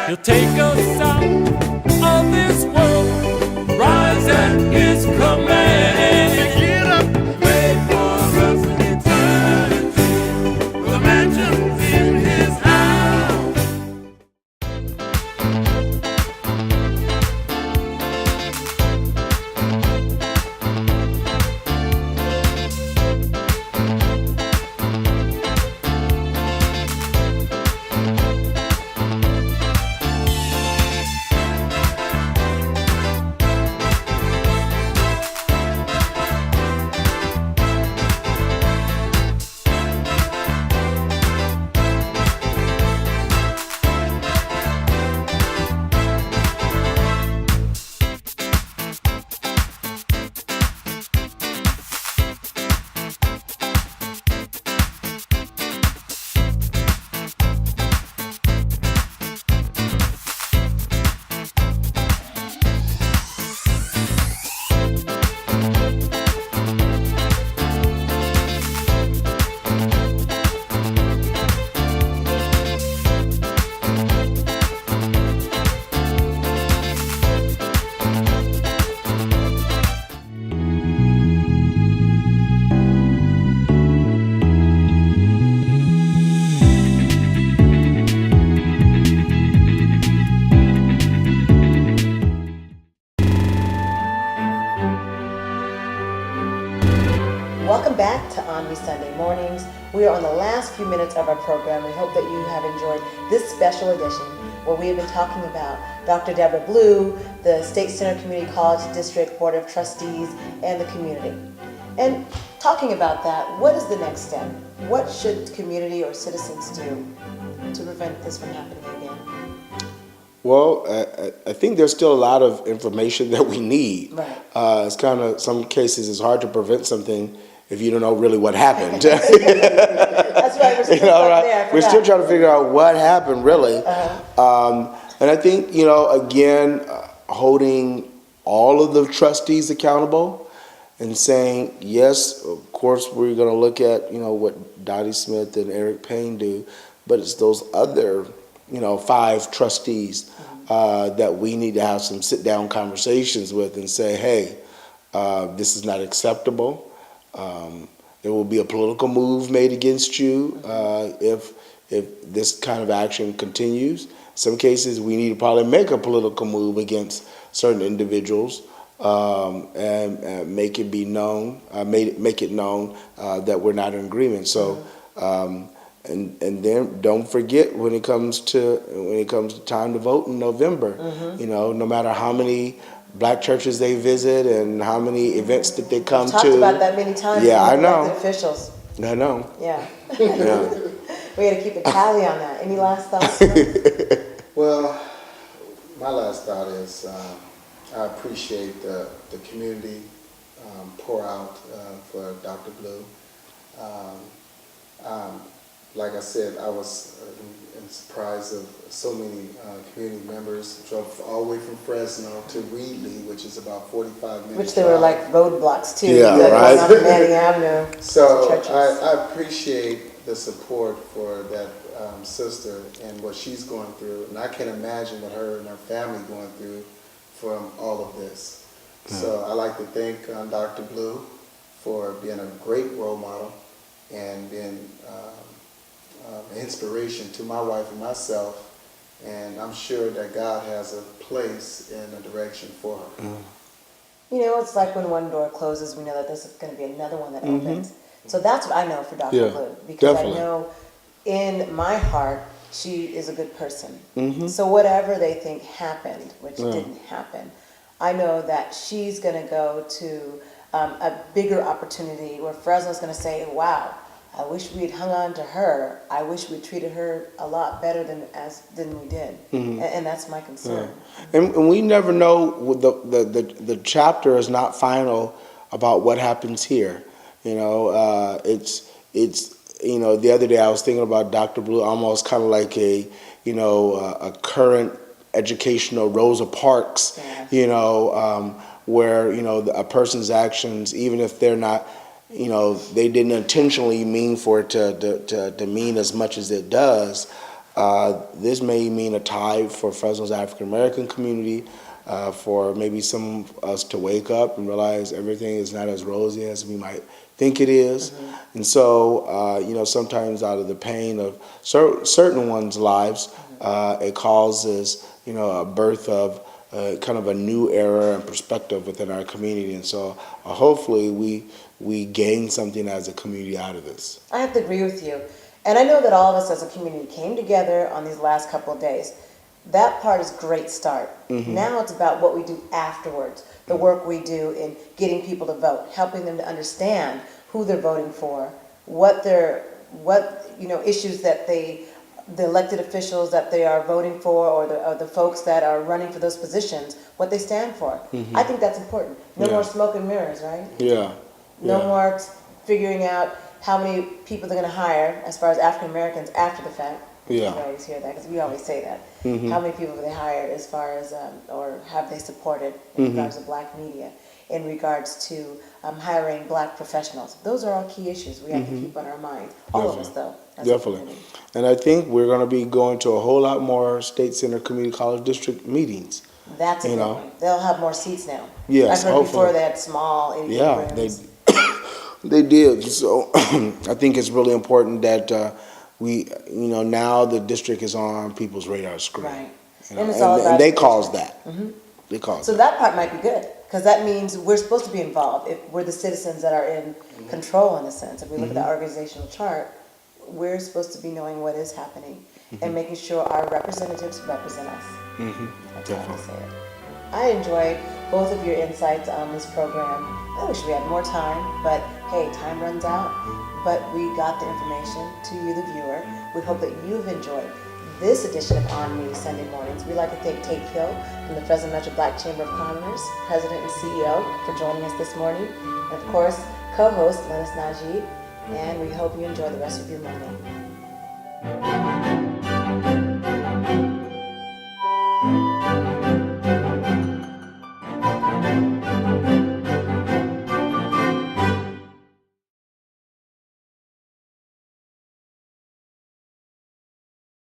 He'll take us out of this world, rise at his command. Get up, wait for us in eternity, the mansions in his house. We are on the last few minutes of our program. We hope that you have enjoyed this special edition where we have been talking about Dr. Deborah Blue, the State Center Community College District Board of Trustees, and the community. And talking about that, what is the next step? What should community or citizens do to prevent this from happening again? Well, I think there's still a lot of information that we need. Right. It's kind of, some cases it's hard to prevent something if you don't know really what happened. That's right, we're still stuck there. We're still trying to figure out what happened really. Uh-huh. And I think, again, holding all of the trustees accountable and saying, yes, of course, we're going to look at, what Dottie Smith and Eric Payne do, but it's those other 5 trustees that we need to have some sit-down conversations with and say, hey, this is not acceptable. There will be a political move made against you if this kind of action continues. Some cases we need to probably make a political move against certain individuals and make it be known, make it known that we're not in agreement. So. And then don't forget when it comes to time to vote in November, no matter how many black churches they visit and how many events that they come We've to. talked about that many times. Yeah, I with know. elected officials. I know. Yeah. Yeah. We got to keep a tally on that. Any last thoughts? Well, my last thought is I appreciate the community pour out for Dr. Blue. Like I said, I was surprised of so many community members drove all the way from Fresno to Reedley, which is about 45 minutes. Which there were like roadblocks too. Yeah, right. Going up Manning Avenue. So I appreciate the support for that sister and what she's going through, and I can imagine what her and her family going through from all of this. So I like to thank Dr. Blue for being a great role model and being an inspiration to my wife and myself, and I'm sure that God has a place and a direction for her. It's like when one door closes, we know that there's going to be another one that opens. So that's what I know for Dr. Blue, because definitely. I know in my heart she is a good person. So whatever they think happened, which didn't happen, I know that she's going to go to a bigger opportunity where Fresno's going to say, wow, I wish we had hung on to her. I wish we treated her a lot better than we did. And that's my concern. And we never know, the chapter is not final about what happens here. It's the other day I was thinking about Dr. Blue almost kind of like a current educational Rosa Parks, where, a person's actions, even if they're not, they didn't intentionally mean for it to mean as much as it does. This may mean a tide for Fresno's African American community, for maybe some of us to wake up and realize everything is not as rosy as we might think it is. And so, sometimes out of the pain of certain one's lives, it causes, a birth of kind of a new era and perspective within our community. And so hopefully we gain something as a community out of this. I have to agree with you. And I know that all of us as a community came together on these last couple of days. That part is a great start. Now it's about what we do afterwards, the work we do in getting people to vote, helping them to understand who they're voting for, what issues that the elected officials that they are voting for, or the folks that are running for those positions, what they stand for. I think that's important. No more smoke and mirrors, right? Yeah. No more figuring out how many people they're going to hire as far as African Americans after the fact. Yeah. We always hear that because we always say that. How many people have they hired as far as, or have they supported in regards to black media, in regards to hiring black professionals? Those are all key issues we have to keep on our minds. All of us, though. Definitely. And I think we're going to be going to a whole lot more State Center Community College District meetings. That's a good one. They'll have more seats now. Yes, I've heard hopefully. before they had small rooms. They did. So I think it's really important that we, now the district is on people's radar screen. Right. And they caused that. They caused So that part might be good, because that means we're supposed to be involved. If we're the citizens that are in control, in a sense. If we look at the organizational chart, we're supposed to be knowing what is happening and making sure our representatives represent us. That's how I say it. I enjoyed both of your insights on this program. I wish we had more time, but hey, time runs out. But we got the information to you, the viewer. We hope that you've enjoyed this edition of ONME Sunday Mornings. We'd like to thank Tate Hill from the Fresno Metro Black Chamber of Commerce, President and CEO, for joining us this morning. And of course, co-host Lennis Najib. And we hope you enjoy the rest of your Monday.